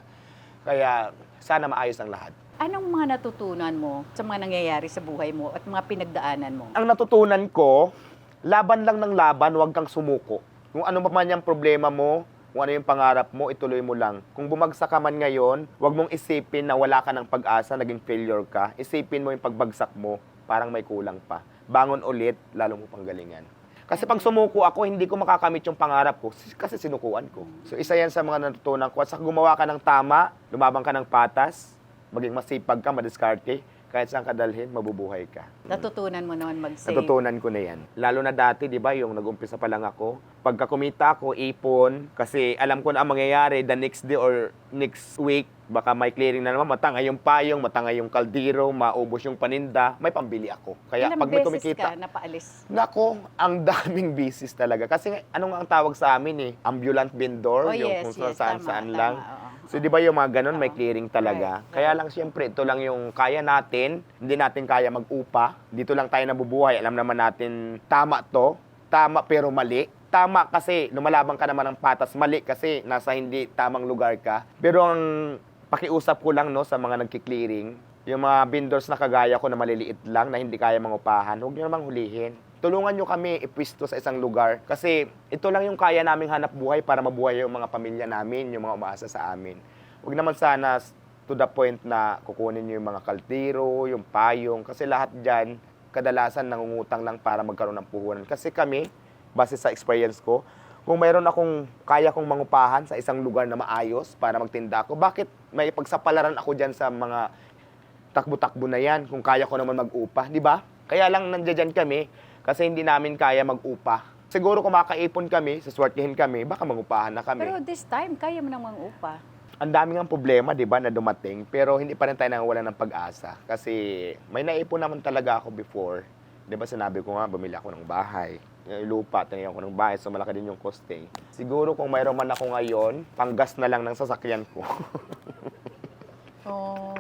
Speaker 2: Kaya sana maayos ang lahat.
Speaker 1: Anong mga natutunan mo sa mga nangyayari sa buhay mo at mga pinagdaanan mo?
Speaker 2: Ang natutunan ko, laban lang ng laban, huwag kang sumuko. Kung ano pa man yung problema mo, kung ano yung pangarap mo, ituloy mo lang. Kung bumagsak ka man ngayon, huwag mong isipin na wala ka ng pag-asa, naging failure ka. Isipin mo yung pagbagsak mo, parang may kulang pa. Bangon ulit, lalo mo pang galingan. Kasi pag sumuko ako, hindi ko makakamit yung pangarap ko kasi sinukuan ko. So isa yan sa mga natutunan ko. At sa gumawa ka ng tama, lumabang ka ng patas, maging masipag ka, madiskarte, kahit saan ka dalhin, mabubuhay ka.
Speaker 1: Natutunan mo naman mag-save.
Speaker 2: Natutunan ko na yan. Lalo na dati, di ba, yung nag-umpisa pa lang ako, pagka kumita ako, ipon, kasi alam ko na ang mangyayari the next day or next week, baka may clearing na naman, matangay yung payong, matangay yung kaldero, maubos yung paninda, may pambili ako. Kaya
Speaker 1: Ilang
Speaker 2: pag may
Speaker 1: beses
Speaker 2: kumikita,
Speaker 1: ka napaalis?
Speaker 2: nako, ang daming business talaga. Kasi ano nga ang tawag sa amin ambulant vendor,
Speaker 1: Oh,
Speaker 2: yung
Speaker 1: yes,
Speaker 2: kung
Speaker 1: yes,
Speaker 2: saan-saan
Speaker 1: tama,
Speaker 2: lang.
Speaker 1: tama, oo.
Speaker 2: So, di ba yung mga ganun, may
Speaker 1: Oo.
Speaker 2: clearing talaga.
Speaker 1: Right,
Speaker 2: Kaya lang, siyempre, ito lang yung kaya natin. Hindi natin kaya mag-upa. Dito lang tayo nabubuhay. Alam naman natin, tama to. Tama pero mali. Tama kasi lumalaban ka naman ng patas. Mali kasi nasa hindi tamang lugar ka. Pero ang pakiusap ko lang no, sa mga nagki-clearing, yung mga vendors na kagaya ko na maliliit lang, na hindi kaya mangupahan, huwag nyo namang hulihin. Tulungan nyo kami ipwisto sa isang lugar kasi ito lang yung kaya naming hanap buhay para mabuhay yung mga pamilya namin, yung mga umaasa sa amin. Huwag naman sana to the point na kukunin nyo yung mga kaltiro, yung payong, kasi lahat dyan, kadalasan nangungutang lang para magkaroon ng puhunan. Kasi kami, base sa experience ko, kung mayroon akong kaya kong mangupahan sa isang lugar na maayos para magtinda ako, bakit may pagsapalaran ako dyan sa mga takbo-takbo na yan kung kaya ko naman mag-upa, di ba? Kaya lang nandiyan kami kasi hindi namin kaya mag-upa. Siguro kung makaipon kami, saswertihin kami, baka mangupahan na kami.
Speaker 1: Pero this time, kaya mo namang upa.
Speaker 2: Ang daming ang problema, di ba, na dumating, pero hindi pa rin tayo nangawalan ng pag-asa. Kasi may naipon naman talaga ako before. Di ba, sinabi ko nga, bumili ako ng bahay. Yung lupa, tinayo ko ng bahay, so malaki din yung costing. Siguro kung mayroon man ako ngayon, panggas na lang ng sasakyan ko.
Speaker 1: Oh.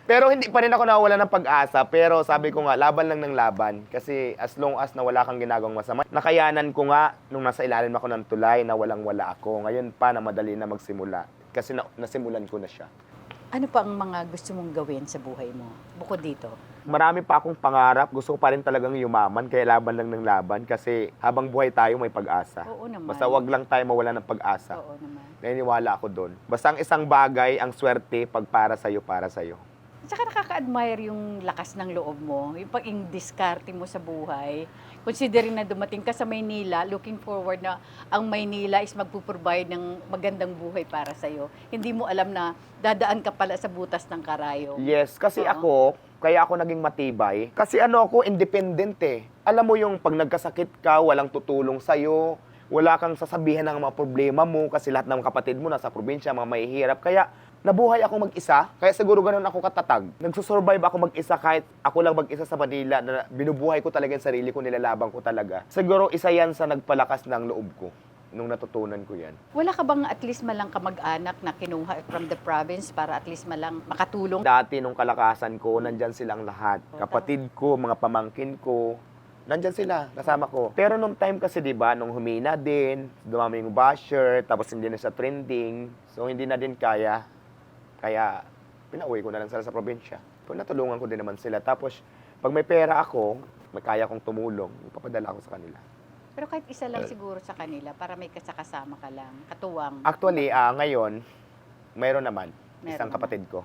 Speaker 2: Pero hindi pa rin ako nawawalan ng pag-asa. Pero sabi ko nga, laban lang ng laban. Kasi as long as na wala kang ginagawang masama, nakayanan ko nga nung nasa ilalim ako ng tulay na walang-wala ako. Ngayon pa na madali na magsimula. Kasi nasimulan ko na siya.
Speaker 1: Ano pa ang mga gusto mong gawin sa buhay mo? Bukod dito.
Speaker 2: Marami pa akong pangarap. Gusto ko pa rin talagang yumaman. Kaya laban lang ng laban. Kasi habang buhay tayo, may pag-asa.
Speaker 1: Oo naman.
Speaker 2: Basta wag lang tayo mawala ng pag-asa.
Speaker 1: Oo naman.
Speaker 2: Naniniwala ako doon. Basta ang isang bagay, ang swerte, pag para sa'yo, para sa'yo.
Speaker 1: Tsaka nakaka-admire yung lakas ng loob mo, yung pag-diskarte mo sa buhay. considering na dumating ka sa Maynila, looking forward na ang Maynila is magpuprovide ng magandang buhay para sa'yo. Hindi mo alam na dadaan ka pala sa butas ng karayom.
Speaker 2: Yes, kasi
Speaker 1: Oo.
Speaker 2: kaya ako naging matibay. Kasi ako, independent eh. Alam mo yung pag nagkasakit ka, walang tutulong sa'yo, wala kang sasabihan ng mga problema mo kasi lahat ng kapatid mo nasa probinsya, mga mahihirap. Kaya nabuhay ako mag-isa, kaya siguro ganun ako katatag. Nagsusurvive ako mag-isa kahit ako lang mag-isa sa Manila, na binubuhay ko talaga yung sarili ko, nilalabang ko talaga. Siguro isa yan sa nagpalakas ng loob ko nung natutunan ko yan.
Speaker 1: Wala ka bang at least malang kamag-anak na kinuha from the province para at least malang makatulong?
Speaker 2: Dati nung kalakasan ko, nandyan silang lahat. Kapatid ko, mga pamangkin ko, nandyan sila, kasama ko. Pero nung time kasi, di ba, nung humina din, dumami yung basher, tapos hindi na siya trending, so hindi na din kaya. Kaya, pinauwi ko na lang sila sa probinsya. Pero natulungan ko din naman sila. Tapos, pag may pera ako, may kaya kong tumulong, ipapadala ko sa kanila.
Speaker 1: Pero kahit isa lang siguro sa kanila para may kasama ka lang, katuwang.
Speaker 2: Actually, ngayon, mayroon naman.
Speaker 1: Meron
Speaker 2: Isang
Speaker 1: naman.
Speaker 2: kapatid ko.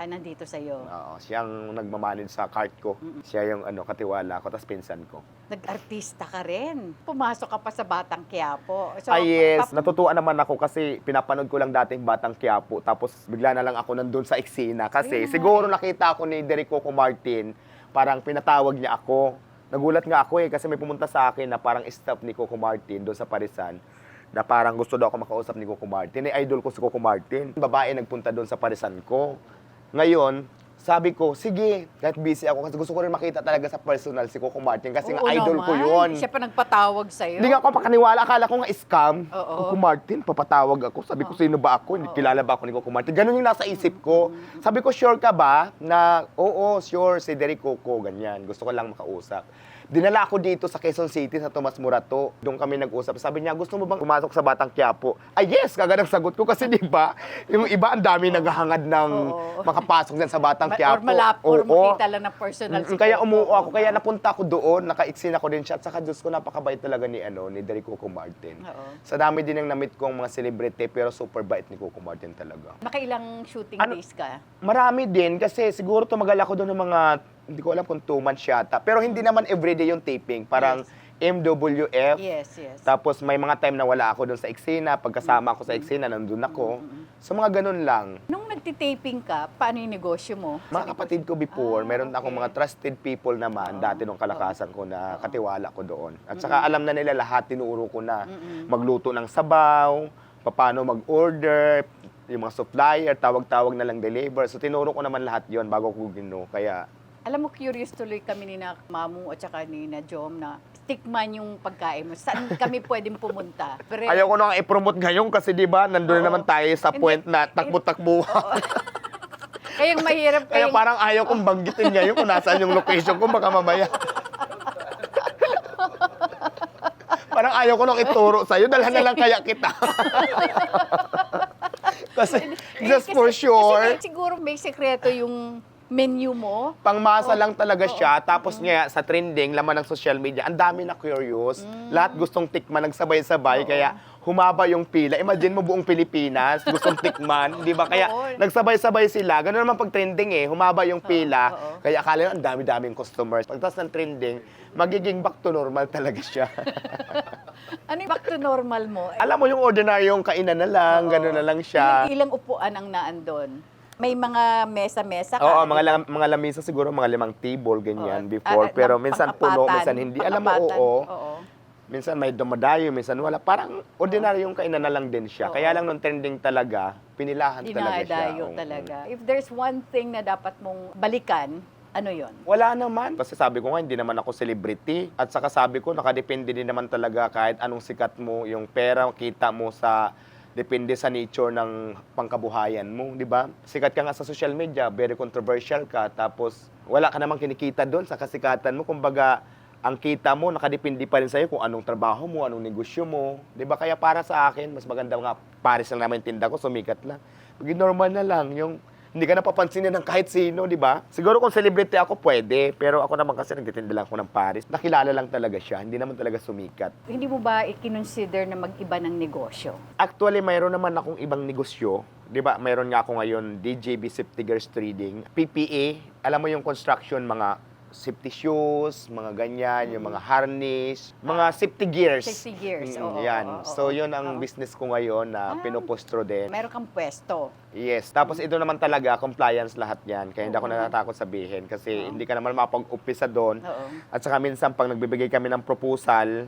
Speaker 1: Nandito sa'yo.
Speaker 2: Oo, siyang nagmamanage sa cart ko. Siya yung katiwala ko, tapos pinsan ko.
Speaker 1: Nag-artista ka rin. Pumasok ka pa sa Batang Quiapo. So,
Speaker 2: Yes, natutuwa naman ako kasi pinapanood ko lang dati yung Batang Quiapo, tapos bigla na lang ako nandun sa eksena kasi
Speaker 1: Ayun.
Speaker 2: siguro nakita ako ni Derek Coco Martin, parang pinatawag niya ako. Nagulat nga ako kasi may pumunta sa akin na parang staff ni Coco Martin doon sa Parisan, na parang gusto daw ako makausap ni Coco Martin. Idol ko si Coco Martin. Babae nagpunta doon sa Parisan ko. Ngayon, sabi ko, sige, kahit busy ako kasi gusto ko rin makita talaga sa personal si Coco Martin kasi nga
Speaker 1: oo
Speaker 2: idol ko
Speaker 1: naman.
Speaker 2: yun.
Speaker 1: Siya pa nagpatawag sa'yo.
Speaker 2: Hindi nga ako makaniwala, akala ko nga scam.
Speaker 1: Oo.
Speaker 2: Coco Martin, papatawag ako. Sabi ko, sino ba ako? Hindi kilala ba ako ni Coco Martin? Ganun yung nasa isip ko. Sabi ko, sure ka ba? Na, oo, sure, si Derek Coco, ganyan. Gusto ko lang makausap. Dinala ako dito sa Quezon City, sa Tomas Morato. Doon kami nag-usap. Sabi niya, gusto mo bang pumasok sa Batang Quiapo? Ay, yes! Kagad ang sagot ko. Kasi di ba, yung iba, ang dami naghahangad ng
Speaker 1: Oo.
Speaker 2: makapasok dyan sa Batang
Speaker 1: Or
Speaker 2: Quiapo.
Speaker 1: or
Speaker 2: Oo.
Speaker 1: makita lang na personal si
Speaker 2: Kaya
Speaker 1: Coco.
Speaker 2: umuo ako. Kaya napunta ako doon, naka-iksin ako din siya. At saka, Diyos ko, napakabait talaga ni Derek Coco Martin.
Speaker 1: Oo.
Speaker 2: Sa dami din ng na-meet kong mga celebrity, pero super bait ni Coco Martin talaga.
Speaker 1: Nakailang shooting
Speaker 2: Ano-
Speaker 1: days ka?
Speaker 2: Marami din kasi siguro tumagal ako doon ng mga, hindi ko alam kung 2 months yata. Pero hindi naman everyday yung taping. Parang MWF.
Speaker 1: Yes, yes.
Speaker 2: Tapos may mga time na wala ako doon sa eksena. Pagkasama ako sa eksena, nandun ako. So mga ganun lang.
Speaker 1: Nung nagtitaping ka, paano yung negosyo mo?
Speaker 2: Mga kapatid ko before, meron akong
Speaker 1: okay.
Speaker 2: mga trusted people naman dati nung kalakasan ko na katiwala ko doon. At saka alam na nila lahat, tinuro ko na magluto ng sabaw, paano mag-order, yung mga supplier, tawag-tawag na lang deliver. So tinuro ko naman lahat yon bago ko gino. Kaya
Speaker 1: Alam mo, curious tuloy kami ni na Mamu at saka ni na Jom na tikman yung pagkain mo. Saan kami pwedeng pumunta? Pero,
Speaker 2: ayaw ko nang i-promote ngayon kasi di ba nandun na
Speaker 1: Oo.
Speaker 2: naman tayo sa
Speaker 1: Hindi.
Speaker 2: point na takbo-takbo.
Speaker 1: kaya ang mahirap
Speaker 2: Kaya
Speaker 1: kayo.
Speaker 2: parang ayaw kong banggitin ngayon kung nasaan yung location ko, baka mamaya. Parang ayaw ko nang ituro sa'yo, dalhan na lang kaya kita. Kasi, just for sure,
Speaker 1: Kasi siguro may sekreto yung menu mo.
Speaker 2: pangmasa lang talaga siya. Tapos nga, sa trending, laman ng social media, ang dami na curious. Lahat gustong tikman, nagsabay-sabay. Kaya humaba yung pila. Imagine mo buong Pilipinas, gustong tikman. Di ba? Kaya
Speaker 1: Oo.
Speaker 2: nagsabay-sabay sila. Ganun naman pag trending eh. Humaba yung pila.
Speaker 1: Oo.
Speaker 2: Kaya akala nyo, ang dami-daming customers. Pagtas ng trending, magiging back to normal talaga siya.
Speaker 1: Ano yung back to normal mo?
Speaker 2: Alam mo yung ordinaryong kainan na lang, gano'n na lang siya.
Speaker 1: Ilang upuan ang naandon? May mga mesa-mesa ka?
Speaker 2: Oo, mga lamisa siguro, mga 5 table, ganyan, before. Pero minsan puno, minsan hindi. Alam mo,
Speaker 1: Pang-apatan.
Speaker 2: oo. Minsan may dumadayo, minsan wala. Parang ordinaryong kainan na lang din siya.
Speaker 1: Oo.
Speaker 2: Kaya lang nung trending talaga, pinilahan talaga siya.
Speaker 1: Dinadayo
Speaker 2: Oo.
Speaker 1: talaga. If there's one thing na dapat mong balikan, ano yon?
Speaker 2: Wala naman. Kasi sabi ko nga, hindi naman ako celebrity. At saka sabi ko, nakadepende din naman talaga kahit anong sikat mo, yung pera, kita mo sa depende sa nature ng pangkabuhayan mo, di ba? Sikat ka nga sa social media, very controversial ka, tapos wala ka namang kinikita doon sa kasikatan mo. Kumbaga, ang kita mo, nakadepende pa rin sa'yo kung anong trabaho mo, anong negosyo mo. Di ba? Kaya para sa akin, mas maganda nga, pares lang naman yung tinda ko, sumikat lang. Pag normal na lang, yung hindi ka napapansinin ng kahit sino, di ba? Siguro kung celebrity ako, pwede. Pero ako naman kasi nagtitinda lang ako ng Paris. Nakilala lang talaga siya. Hindi naman talaga sumikat.
Speaker 1: Hindi mo ba i-consider na mag-iba ng negosyo?
Speaker 2: Actually, mayroon naman akong ibang negosyo. Di ba? Mayroon nga ako ngayon, DJB Safety Girls Trading. PPA, alam mo yung construction, mga safety shoes, mga ganyan, yung mga harness, mga safety gears.
Speaker 1: Safety gears, oo,
Speaker 2: Yan.
Speaker 1: oo, oo,
Speaker 2: So, yun ang
Speaker 1: oo.
Speaker 2: business ko ngayon na pinupostro din.
Speaker 1: Meron kang pwesto.
Speaker 2: Yes. Tapos ito naman talaga, compliance lahat yan. Kaya hindi ako
Speaker 1: Oo.
Speaker 2: natatakot sabihin kasi
Speaker 1: Oo.
Speaker 2: hindi ka naman mapag-umpisa doon.
Speaker 1: Oo.
Speaker 2: At saka minsan, pag nagbibigay kami ng proposal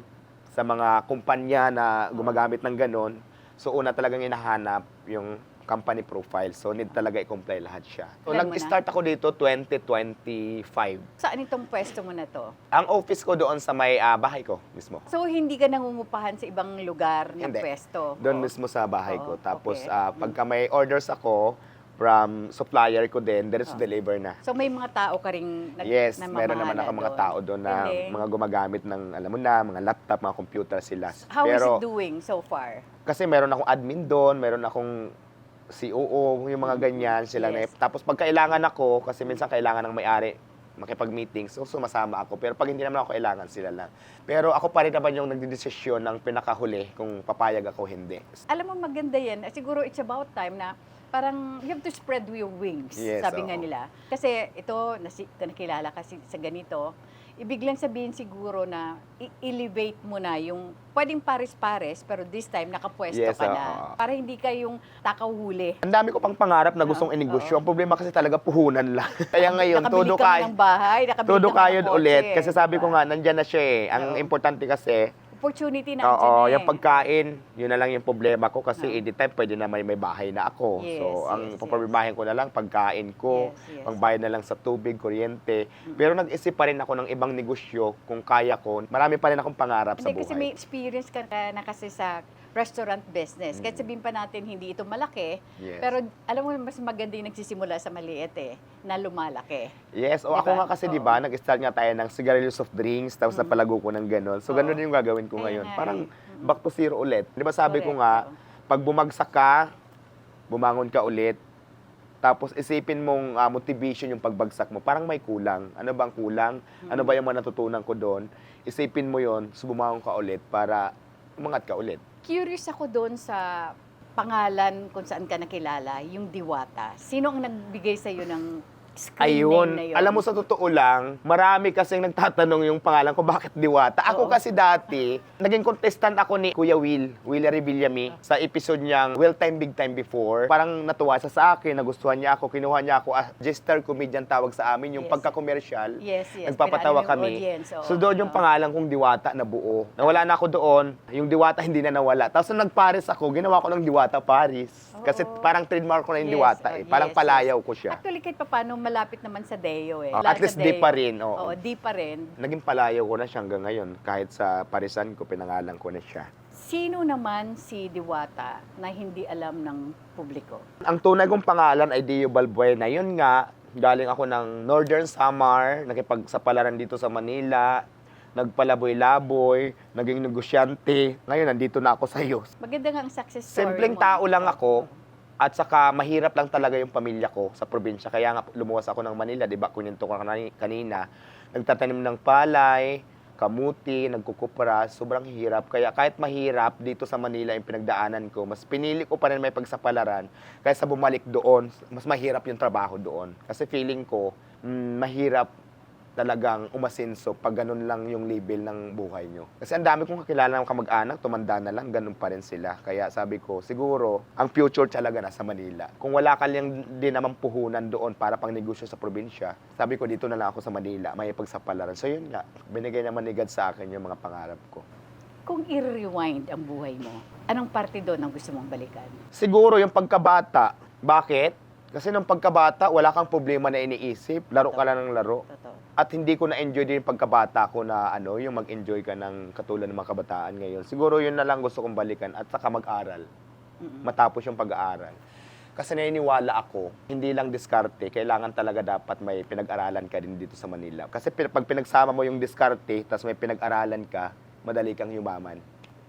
Speaker 2: sa mga kumpanya na gumagamit ng ganon, so una talagang hinahanap yung company profile. So, need talaga i-comply lahat siya. So,
Speaker 1: Ilan mo na?
Speaker 2: nag-start ako dito 2025.
Speaker 1: Saan itong pwesto mo na to?
Speaker 2: Ang office ko doon sa may bahay ko mismo.
Speaker 1: So, hindi ka nangungupahan sa ibang lugar ng
Speaker 2: Hindi.
Speaker 1: pwesto?
Speaker 2: Doon
Speaker 1: Oo.
Speaker 2: mismo sa bahay ko.
Speaker 1: Oo,
Speaker 2: Tapos,
Speaker 1: okay.
Speaker 2: pagka may orders ako from supplier ko din, there is deliver na.
Speaker 1: So, may mga tao ka rin
Speaker 2: Yes,
Speaker 1: na
Speaker 2: meron naman
Speaker 1: mamahala
Speaker 2: ako mga
Speaker 1: doon?
Speaker 2: tao doon na
Speaker 1: Galing.
Speaker 2: mga gumagamit ng, alam mo na, mga laptop, mga computer sila.
Speaker 1: How is
Speaker 2: Pero,
Speaker 1: it doing so far?
Speaker 2: kasi meron akong admin doon, meron akong COO, yung mga ganyan, sila
Speaker 1: Yes.
Speaker 2: Tapos pag kailangan ako, kasi minsan kailangan ng may-ari, makipag-meeting, so sumasama ako. Pero pag hindi naman ako kailangan, sila lang. Pero ako pa rin naman yung nagdidesisyon ng pinakahuli kung papayag ako hindi.
Speaker 1: Alam mo, maganda yan. Siguro it's about time na parang you have to spread your wings,
Speaker 2: Yes,
Speaker 1: sabi
Speaker 2: oo.
Speaker 1: nga nila. Kasi ito, nakilala kasi sa ganito, ibig lang sabihin siguro na i-elevate mo na yung pwedeng pares-pares, pero this time nakapwesto
Speaker 2: Yes,
Speaker 1: ka
Speaker 2: oo.
Speaker 1: na. Para hindi ka yung takaw huli.
Speaker 2: Ang dami ko pang pangarap na gustong
Speaker 1: Oo,
Speaker 2: inegosyo.
Speaker 1: oo.
Speaker 2: Ang problema kasi talaga puhunan lang. Kaya ngayon,
Speaker 1: Nakabili
Speaker 2: todo
Speaker 1: ka
Speaker 2: kaya.
Speaker 1: ng bahay, nakabili
Speaker 2: Todo
Speaker 1: ka ng
Speaker 2: kayod
Speaker 1: kotse,
Speaker 2: ulit. Kasi sabi ko
Speaker 1: diba?
Speaker 2: nga, nandyan na siya eh. Ang
Speaker 1: Oo.
Speaker 2: importante kasi,
Speaker 1: Opportunity na
Speaker 2: oo,
Speaker 1: andyan
Speaker 2: yung pagkain, yun na lang yung problema ko kasi
Speaker 1: Oo.
Speaker 2: anytime pwede na may bahay na ako.
Speaker 1: Yes,
Speaker 2: So, ang
Speaker 1: yes,
Speaker 2: papabibahin ko na lang, pagkain ko,
Speaker 1: Yes, yes.
Speaker 2: pangbayad na lang sa tubig, kuryente. Pero nag-isip pa rin ako ng ibang negosyo kung kaya ko. Marami pa rin akong pangarap sa
Speaker 1: Hindi, kasi
Speaker 2: buhay.
Speaker 1: may experience ka na kasi sa restaurant business. Kahit sabihin pa natin hindi ito malaki,
Speaker 2: Yes.
Speaker 1: pero alam mo, mas maganda yung nagsisimula sa maliit na lumalaki.
Speaker 2: Yes, o
Speaker 1: Diba?
Speaker 2: ako nga kasi,
Speaker 1: Oo.
Speaker 2: di ba, nag-start nga tayo ng cigarillos of drinks, tapos napalago ko ng gano'n. So,
Speaker 1: Oo.
Speaker 2: gano'n din yung gagawin ko
Speaker 1: Kaya
Speaker 2: ngayon.
Speaker 1: nga
Speaker 2: Parang
Speaker 1: eh.
Speaker 2: back to zero ulit. Di ba sabi ko
Speaker 1: Correct,
Speaker 2: nga,
Speaker 1: oo.
Speaker 2: pag bumagsak ka, bumangon ka ulit, tapos isipin mong motivation yung pagbagsak mo, parang may kulang. Ano bang kulang? Ano ba yung mga natutunan ko doon? Isipin mo yon, so bumangon ka ulit para umangat ka ulit.
Speaker 1: Curious ako doon sa pangalan kung saan ka nakilala, yung Diwata. Sino ang nagbigay sa iyo ng screen
Speaker 2: Ayun,
Speaker 1: name na yun?
Speaker 2: alam mo sa totoo lang, marami kasing nagtatanong yung pangalan ko, bakit Diwata? Ako
Speaker 1: Oo.
Speaker 2: kasi dati, naging contestant ako ni Kuya Will Revillame sa episode niyang Well Time Big Time Before. Parang natuwa siya sa akin, nagustuhan niya ako, kinuha niya ako as jester comedian tawag sa amin, yung
Speaker 1: Yes.
Speaker 2: pagka-commercial.
Speaker 1: Yes, yes.
Speaker 2: Nagpapatawa
Speaker 1: Pinaalam yung
Speaker 2: kami.
Speaker 1: audience, oo.
Speaker 2: So doon yung pangalan kong Diwata na buo. Nawala na ako doon, yung Diwata hindi na nawala. Tapos nung nag-Paris ako, ginawa ko ng Diwata Paris. Kasi
Speaker 1: Oo.
Speaker 2: parang trademark ko na yung
Speaker 1: Yes,
Speaker 2: Diwata
Speaker 1: oh,
Speaker 2: eh. Parang
Speaker 1: yes,
Speaker 2: palayaw
Speaker 1: yes.
Speaker 2: ko siya.
Speaker 1: Actually, kahit pa paano, malapit naman sa Deo eh.
Speaker 2: Oh,
Speaker 1: Lahat
Speaker 2: at least
Speaker 1: sa
Speaker 2: di
Speaker 1: Deo.
Speaker 2: pa rin, oo.
Speaker 1: Oo, di pa rin.
Speaker 2: Naging palayaw ko na siya hanggang ngayon. Kahit sa Parisan ko, pinangalan ko na siya.
Speaker 1: Sino naman si Diwata na hindi alam ng publiko?
Speaker 2: Ang tunay kong pangalan ay Dio Balbuena. Yun nga, galing ako ng Northern Samar, nakipagsapalaran dito sa Manila, nagpalaboy-laboy, naging negosyante. Ngayon, nandito na ako sa iyo.
Speaker 1: Maganda nga ang success story
Speaker 2: Simpleng
Speaker 1: mo.
Speaker 2: tao lang ako, at saka mahirap lang talaga yung pamilya ko sa probinsya. Kaya nga lumuwas ako ng Manila, di ba? Kuninto ko kanina. Nagtatanim ng palay, kamuti, nagkukupra, sobrang hirap. Kaya kahit mahirap dito sa Manila yung pinagdaanan ko, mas pinili ko pa rin may pagsapalaran kaysa bumalik doon. Mas mahirap yung trabaho doon. Kasi feeling ko, mahirap talagang umasinso pag ganun lang yung level ng buhay nyo. Kasi ang dami kong kakilala ng kamag-anak, tumanda na lang, ganun pa rin sila. Kaya sabi ko, siguro, ang future talaga nasa Manila. Kung wala ka lang din naman puhunan doon para pang negosyo sa probinsya, sabi ko, dito na lang ako sa Manila, may pagsapalaran. So yun nga, binigay naman ni God sa akin yung mga pangarap ko.
Speaker 1: Kung i-rewind ang buhay mo, anong parte doon ang gusto mong balikan?
Speaker 2: Siguro yung pagkabata. Bakit? Kasi nung pagkabata, wala kang problema na iniisip. Laro ka lang ng laro.
Speaker 1: Totoo.
Speaker 2: At hindi ko na-enjoy din yung pagkabata ko na yung mag-enjoy ka ng katulad ng mga kabataan ngayon. Siguro yun na lang gusto kong balikan at saka mag-aral. Matapos yung pag-aaral. Kasi naniniwala ako, hindi lang diskarte, kailangan talaga dapat may pinag-aralan ka din dito sa Manila. Kasi pag pinagsama mo yung diskarte, tapos may pinag-aralan ka, madali kang yumaman.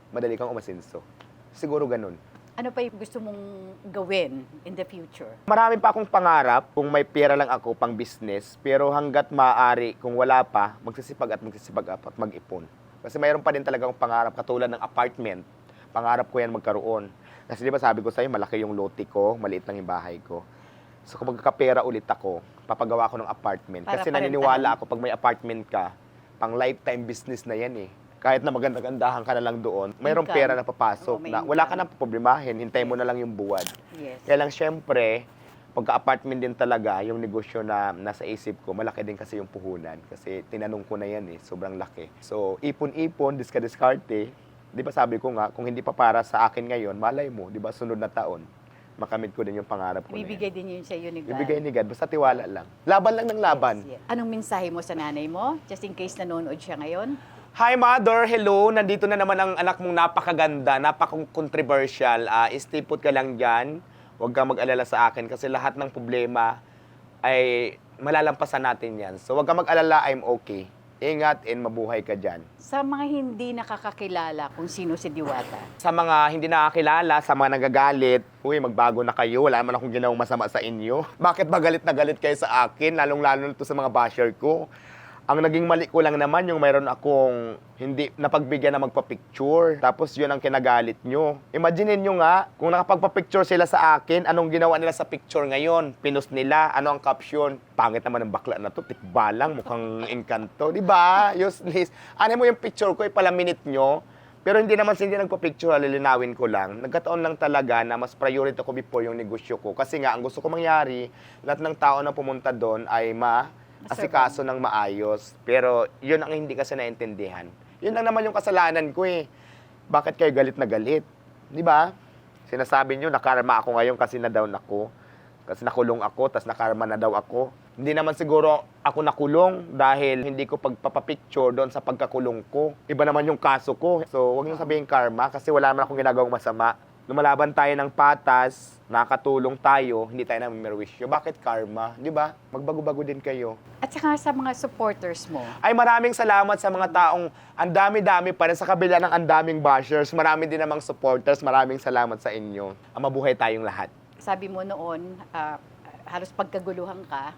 Speaker 2: Madali kang umasinso. Siguro ganun.
Speaker 1: Ano pa yung gusto mong gawin in the future?
Speaker 2: Marami pa akong pangarap kung may pera lang ako pang business, pero hanggat maaari, kung wala pa, magsisipag at mag-ipon. Kasi mayroon pa din talaga akong pangarap katulad ng apartment. Pangarap ko yan magkaroon. Kasi di ba sabi ko sa'yo, malaki yung lote ko, maliit lang yung bahay ko. So kung magkakapera ulit ako, papagawa ko ng apartment.
Speaker 1: Para
Speaker 2: Kasi
Speaker 1: parentahan.
Speaker 2: naniniwala ako pag may apartment ka, pang lifetime business na yan eh. Kahit na maganda-gandahan ka na lang doon, mayroong
Speaker 1: Income.
Speaker 2: pera na papasok
Speaker 1: Oo, may
Speaker 2: na wala ka
Speaker 1: income.
Speaker 2: nang problemahin, hintayin mo na lang yung buwan.
Speaker 1: Yes.
Speaker 2: Kaya lang syempre, pagka-apartment din talaga, yung negosyo na nasa isip ko, malaki din kasi yung puhunan. Kasi tinanong ko na yan eh, sobrang laki. So, ipon-ipon, diskarte. Di ba sabi ko nga, kung hindi pa para sa akin ngayon, malay mo, di ba sunod na taon, makamit ko din yung pangarap ko
Speaker 1: Ibibigay
Speaker 2: na yan.
Speaker 1: din yun sa iyo ni God.
Speaker 2: Ibigay ni God, basta tiwala lang. Laban lang ng laban.
Speaker 1: Yes, yes. Anong mensahe mo sa nanay mo? Just in case nanonood siya ngayon.
Speaker 2: Hi Mother, hello. Nandito na naman ang anak mong napakaganda, napaka-controversial. Stay put ka lang dyan. Huwag kang mag-alala sa akin kasi lahat ng problema ay malalampasan natin yan. So huwag kang mag-alala, I'm okay. Ingat and mabuhay ka dyan.
Speaker 1: Sa mga hindi nakakakilala kung sino si Diwata,
Speaker 2: Sa mga hindi nakakilala, sa mga nagagalit, uy, magbago na kayo, wala naman akong ginawang masama sa inyo. Bakit ba galit na galit kayo sa akin, lalong-lalo na to sa mga basher ko? Ang naging mali ko lang naman yung mayroon akong hindi napagbigyan na magpa-picture. Tapos yun ang kinagalit nyo. Imaginin nyo nga, kung nakapagpa-picture sila sa akin, anong ginawa nila sa picture ngayon? Pinost nila, ano ang caption? Pangit naman ng bakla na to, tikbalang, mukhang engkanto. Diba? Useless. Ano mo yung picture ko, ipalaminit nyo. Pero hindi naman hindi nagpa-picture, lilinawin ko lang. Nagkataon lang talaga na mas priority ko before yung negosyo ko. Kasi nga, ang gusto ko mangyari, lahat ng tao na pumunta doon ay asikaso ng maayos. Pero yun ang hindi kasi naintindihan. Yun lang naman yung kasalanan ko eh. Bakit kayo galit na galit? Di ba? Sinasabi nyo, nakarma ako ngayon kasi na-down ako. Kasi nakulong ako, tas nakarma na daw ako. Hindi naman siguro ako nakulong dahil hindi ko pagpapapicture doon sa pagkakulong ko. Iba naman yung kaso ko. So, huwag nyo sabihin karma kasi wala naman akong ginagawang masama. Lumalaban tayo ng patas, nakatulong tayo, hindi tayo namimerwisyo. Bakit karma? Di ba? Magbago-bago din kayo.
Speaker 1: at saka sa mga supporters mo.
Speaker 2: Ay maraming salamat sa mga taong ang dami-dami pa rin sa kabila ng ang daming bashers. Marami din namang supporters. Maraming salamat sa inyo. Ang mabuhay tayong lahat.
Speaker 1: Sabi mo noon, halos pagkaguluhan ka,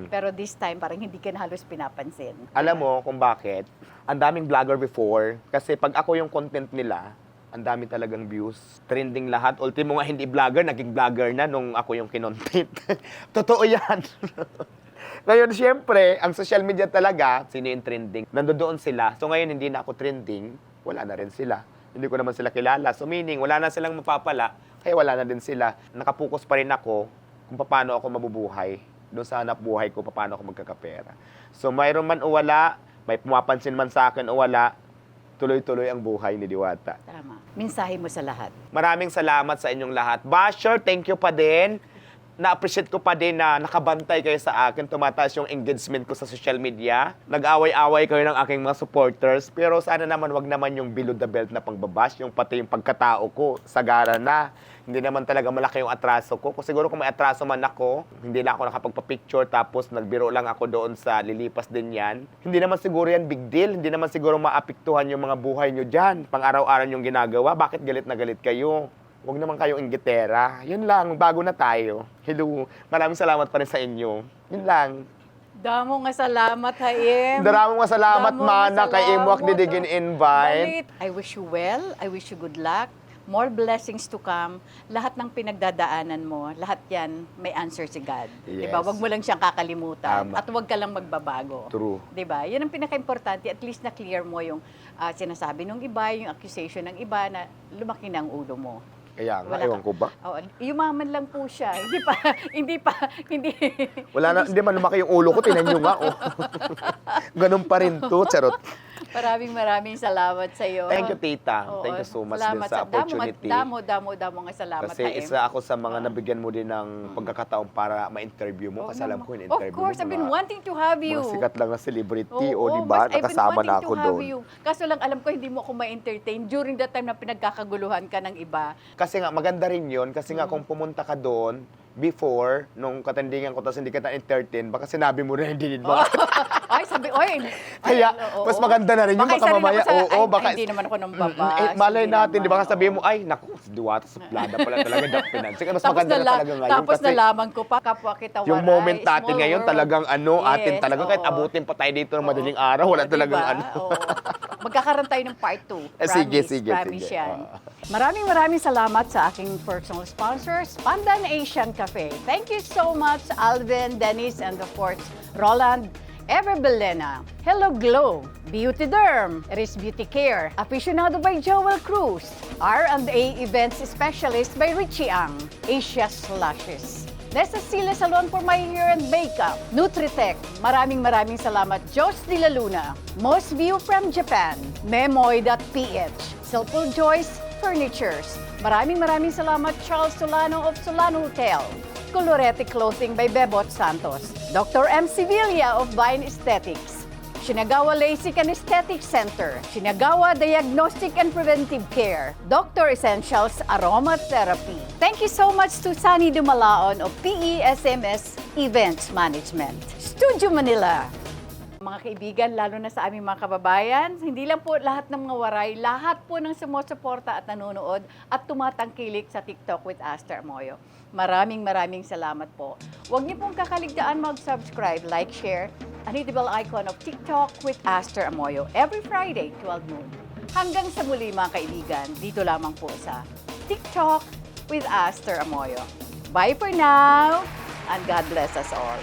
Speaker 1: pero this time parang hindi ka na halos pinapansin.
Speaker 2: Alam mo kung bakit? Ang daming vlogger before. Kasi pag ako yung content nila, ang dami talagang views. Trending lahat. Ultimo nga hindi vlogger, naging vlogger na nung ako yung kinontent. Totoo yan. Ngayon, siyempre, ang social media talaga, sino yung trending? Nandoon sila. So ngayon, hindi na ako trending, wala na rin sila. Hindi ko naman sila kilala. So meaning, wala na silang mapapala, kaya wala na din sila. Nakapokus pa rin ako kung paano ako mabubuhay. Doon sa hanap buhay ko, paano ako magkakapera. So mayroon man o wala, may pumapansin man sa akin o wala, tuloy-tuloy ang buhay ni Diwata.
Speaker 1: Tama. Mensahe mo sa lahat.
Speaker 2: Maraming salamat sa inyong lahat. Basher, thank you pa din. Na-appreciate ko pa din na nakabantay kayo sa akin. Tumataas yung engagement ko sa social media. Nag-away-away kayo ng aking mga supporters. Pero sana naman wag naman yung below the belt na pangbabash. Yung pati yung pagkatao ko, sagara na. Hindi naman talaga malaki yung atraso ko. Kung siguro kung may atraso man ako, hindi na ako nakapagpa-picture tapos nagbiro lang ako doon sa lilipas din yan. Hindi naman siguro yan big deal. Hindi naman siguro maapektuhan yung mga buhay nyo dyan. Pang-araw-araw yung ginagawa. Bakit galit na galit kayo? Huwag naman kayong inggitera. Yun lang, bago na tayo. Hello, maraming salamat pa rin sa inyo. Yun lang.
Speaker 1: Damo nga salamat, Haim.
Speaker 2: Maraming salamat,
Speaker 1: Damo nga
Speaker 2: Mana, kay
Speaker 1: salamat.
Speaker 2: Imwak Didigin Invite.
Speaker 1: Balit. I wish you well. I wish you good luck. More blessings to come. Lahat ng pinagdadaanan mo, lahat yan, may answer si God.
Speaker 2: Yes.
Speaker 1: Diba? Huwag mo lang siyang kakalimutan.
Speaker 2: Tama.
Speaker 1: At huwag ka lang magbabago.
Speaker 2: True.
Speaker 1: Diba? Yun ang pinaka-importante. At least na-clear mo yung sinasabi ng iba, yung accusation ng iba na lumaki na ang ulo mo.
Speaker 2: Kaya nga,
Speaker 1: Wala
Speaker 2: ewan
Speaker 1: ka-
Speaker 2: ko ba?
Speaker 1: Oo, yumaman lang po siya. Hindi.
Speaker 2: Wala na, hindi man lumaki yung ulo ko, tinan nyo nga, oh. Ganun pa rin to, charot.
Speaker 1: Maraming salamat sa iyo.
Speaker 2: Thank you, tita.
Speaker 1: Oo,
Speaker 2: Thank you so much
Speaker 1: salamat
Speaker 2: din sa opportunity.
Speaker 1: Damo nga salamat.
Speaker 2: Kasi
Speaker 1: Haim.
Speaker 2: isa ako sa mga nabigyan mo din ng pagkakataon para ma-interview mo.
Speaker 1: Oo
Speaker 2: Kasi alam
Speaker 1: naman.
Speaker 2: ko yung interview
Speaker 1: Of course,
Speaker 2: mo.
Speaker 1: I've been wanting to have you.
Speaker 2: Mga sikat lang na celebrity,
Speaker 1: Oo,
Speaker 2: o di ba?
Speaker 1: I've been
Speaker 2: Nakasama
Speaker 1: wanting
Speaker 2: na
Speaker 1: to
Speaker 2: ako
Speaker 1: have
Speaker 2: doon.
Speaker 1: you. Kaso lang alam ko hindi mo ako ma-entertain during the time na pinagkakaguluhan ka ng iba.
Speaker 2: Kasi nga, maganda rin yun. Kasi nga, kung pumunta ka doon, before, nung katandingan ko, tapos hindi ka na-entertain, baka sinabi mo rin, hindi din ba?
Speaker 1: Ay, sabi, oy.
Speaker 2: Kaya,
Speaker 1: oo.
Speaker 2: mas maganda na rin yung
Speaker 1: Baka
Speaker 2: baka
Speaker 1: isa rin
Speaker 2: mamaya.
Speaker 1: ako sa-
Speaker 2: Oo,
Speaker 1: ay,
Speaker 2: baka...
Speaker 1: hindi naman ako nang babash.
Speaker 2: malay
Speaker 1: hindi
Speaker 2: natin, di ba?
Speaker 1: naman,
Speaker 2: Kasi sabihin mo,
Speaker 1: oo.
Speaker 2: ay, naku, si Diwata sa plada pala talaga, Doc Finance. Mas
Speaker 1: Tapos
Speaker 2: maganda na talaga ngayon.
Speaker 1: Tapos
Speaker 2: kasi
Speaker 1: nalaman ko pa, kapwa kita waray.
Speaker 2: yung moment natin
Speaker 1: small
Speaker 2: ngayon,
Speaker 1: world.
Speaker 2: talagang atin
Speaker 1: Yes,
Speaker 2: talagang, kahit
Speaker 1: oo.
Speaker 2: abutin pa tayo dito ng
Speaker 1: Oo.
Speaker 2: madaling araw, wala
Speaker 1: Oo,
Speaker 2: talagang
Speaker 1: diba? Oo. Magkakaroon tayo ng part 2.
Speaker 2: Sige, sige,
Speaker 1: Promise
Speaker 2: sige.
Speaker 1: yan.
Speaker 2: Oo.
Speaker 1: Maraming salamat sa aking personal sponsors, Pandan Asian Cafe. Thank you so much, Alvin, Dennis, and of course, Roland, Ever Belena. Hello Glow, Beauty Derm, Eris Beauty Care, Aficionado by Joel Cruz, R&A Events Specialist by Richie Ang, Asia Slashes. Nesa Sila Salon for my hair and makeup, Nutritech. Maraming salamat, Jos de la Luna, Most View from Japan, Memoy.ph, Silpul Joyce Furnitures. Maraming salamat, Charles Solano of Solano Hotel, Colorete Clothing by Bebot Santos, Dr. M. Sevilla of Vine Aesthetics, Shinagawa LASIK and Aesthetic Center, Shinagawa Diagnostic and Preventive Care, Dr. Essentials Aromatherapy. Thank you so much to Sunny Dumalaon of PESMS Events Management, Studio Manila. Mga kaibigan, lalo na sa aming mga kababayan, hindi lang po lahat ng mga waray, lahat po ng sumusuporta at nanonood at tumatangkilik sa TikTok with Aster Amoyo. Maraming salamat po. Huwag niyo pong kakaligtaan mag-subscribe, like, share, and hit the bell icon of TikTok with Aster Amoyo every Friday, 12 noon. Hanggang sa muli mga kaibigan, dito lamang po sa TikTok with Aster Amoyo. Bye for now, and God bless us all.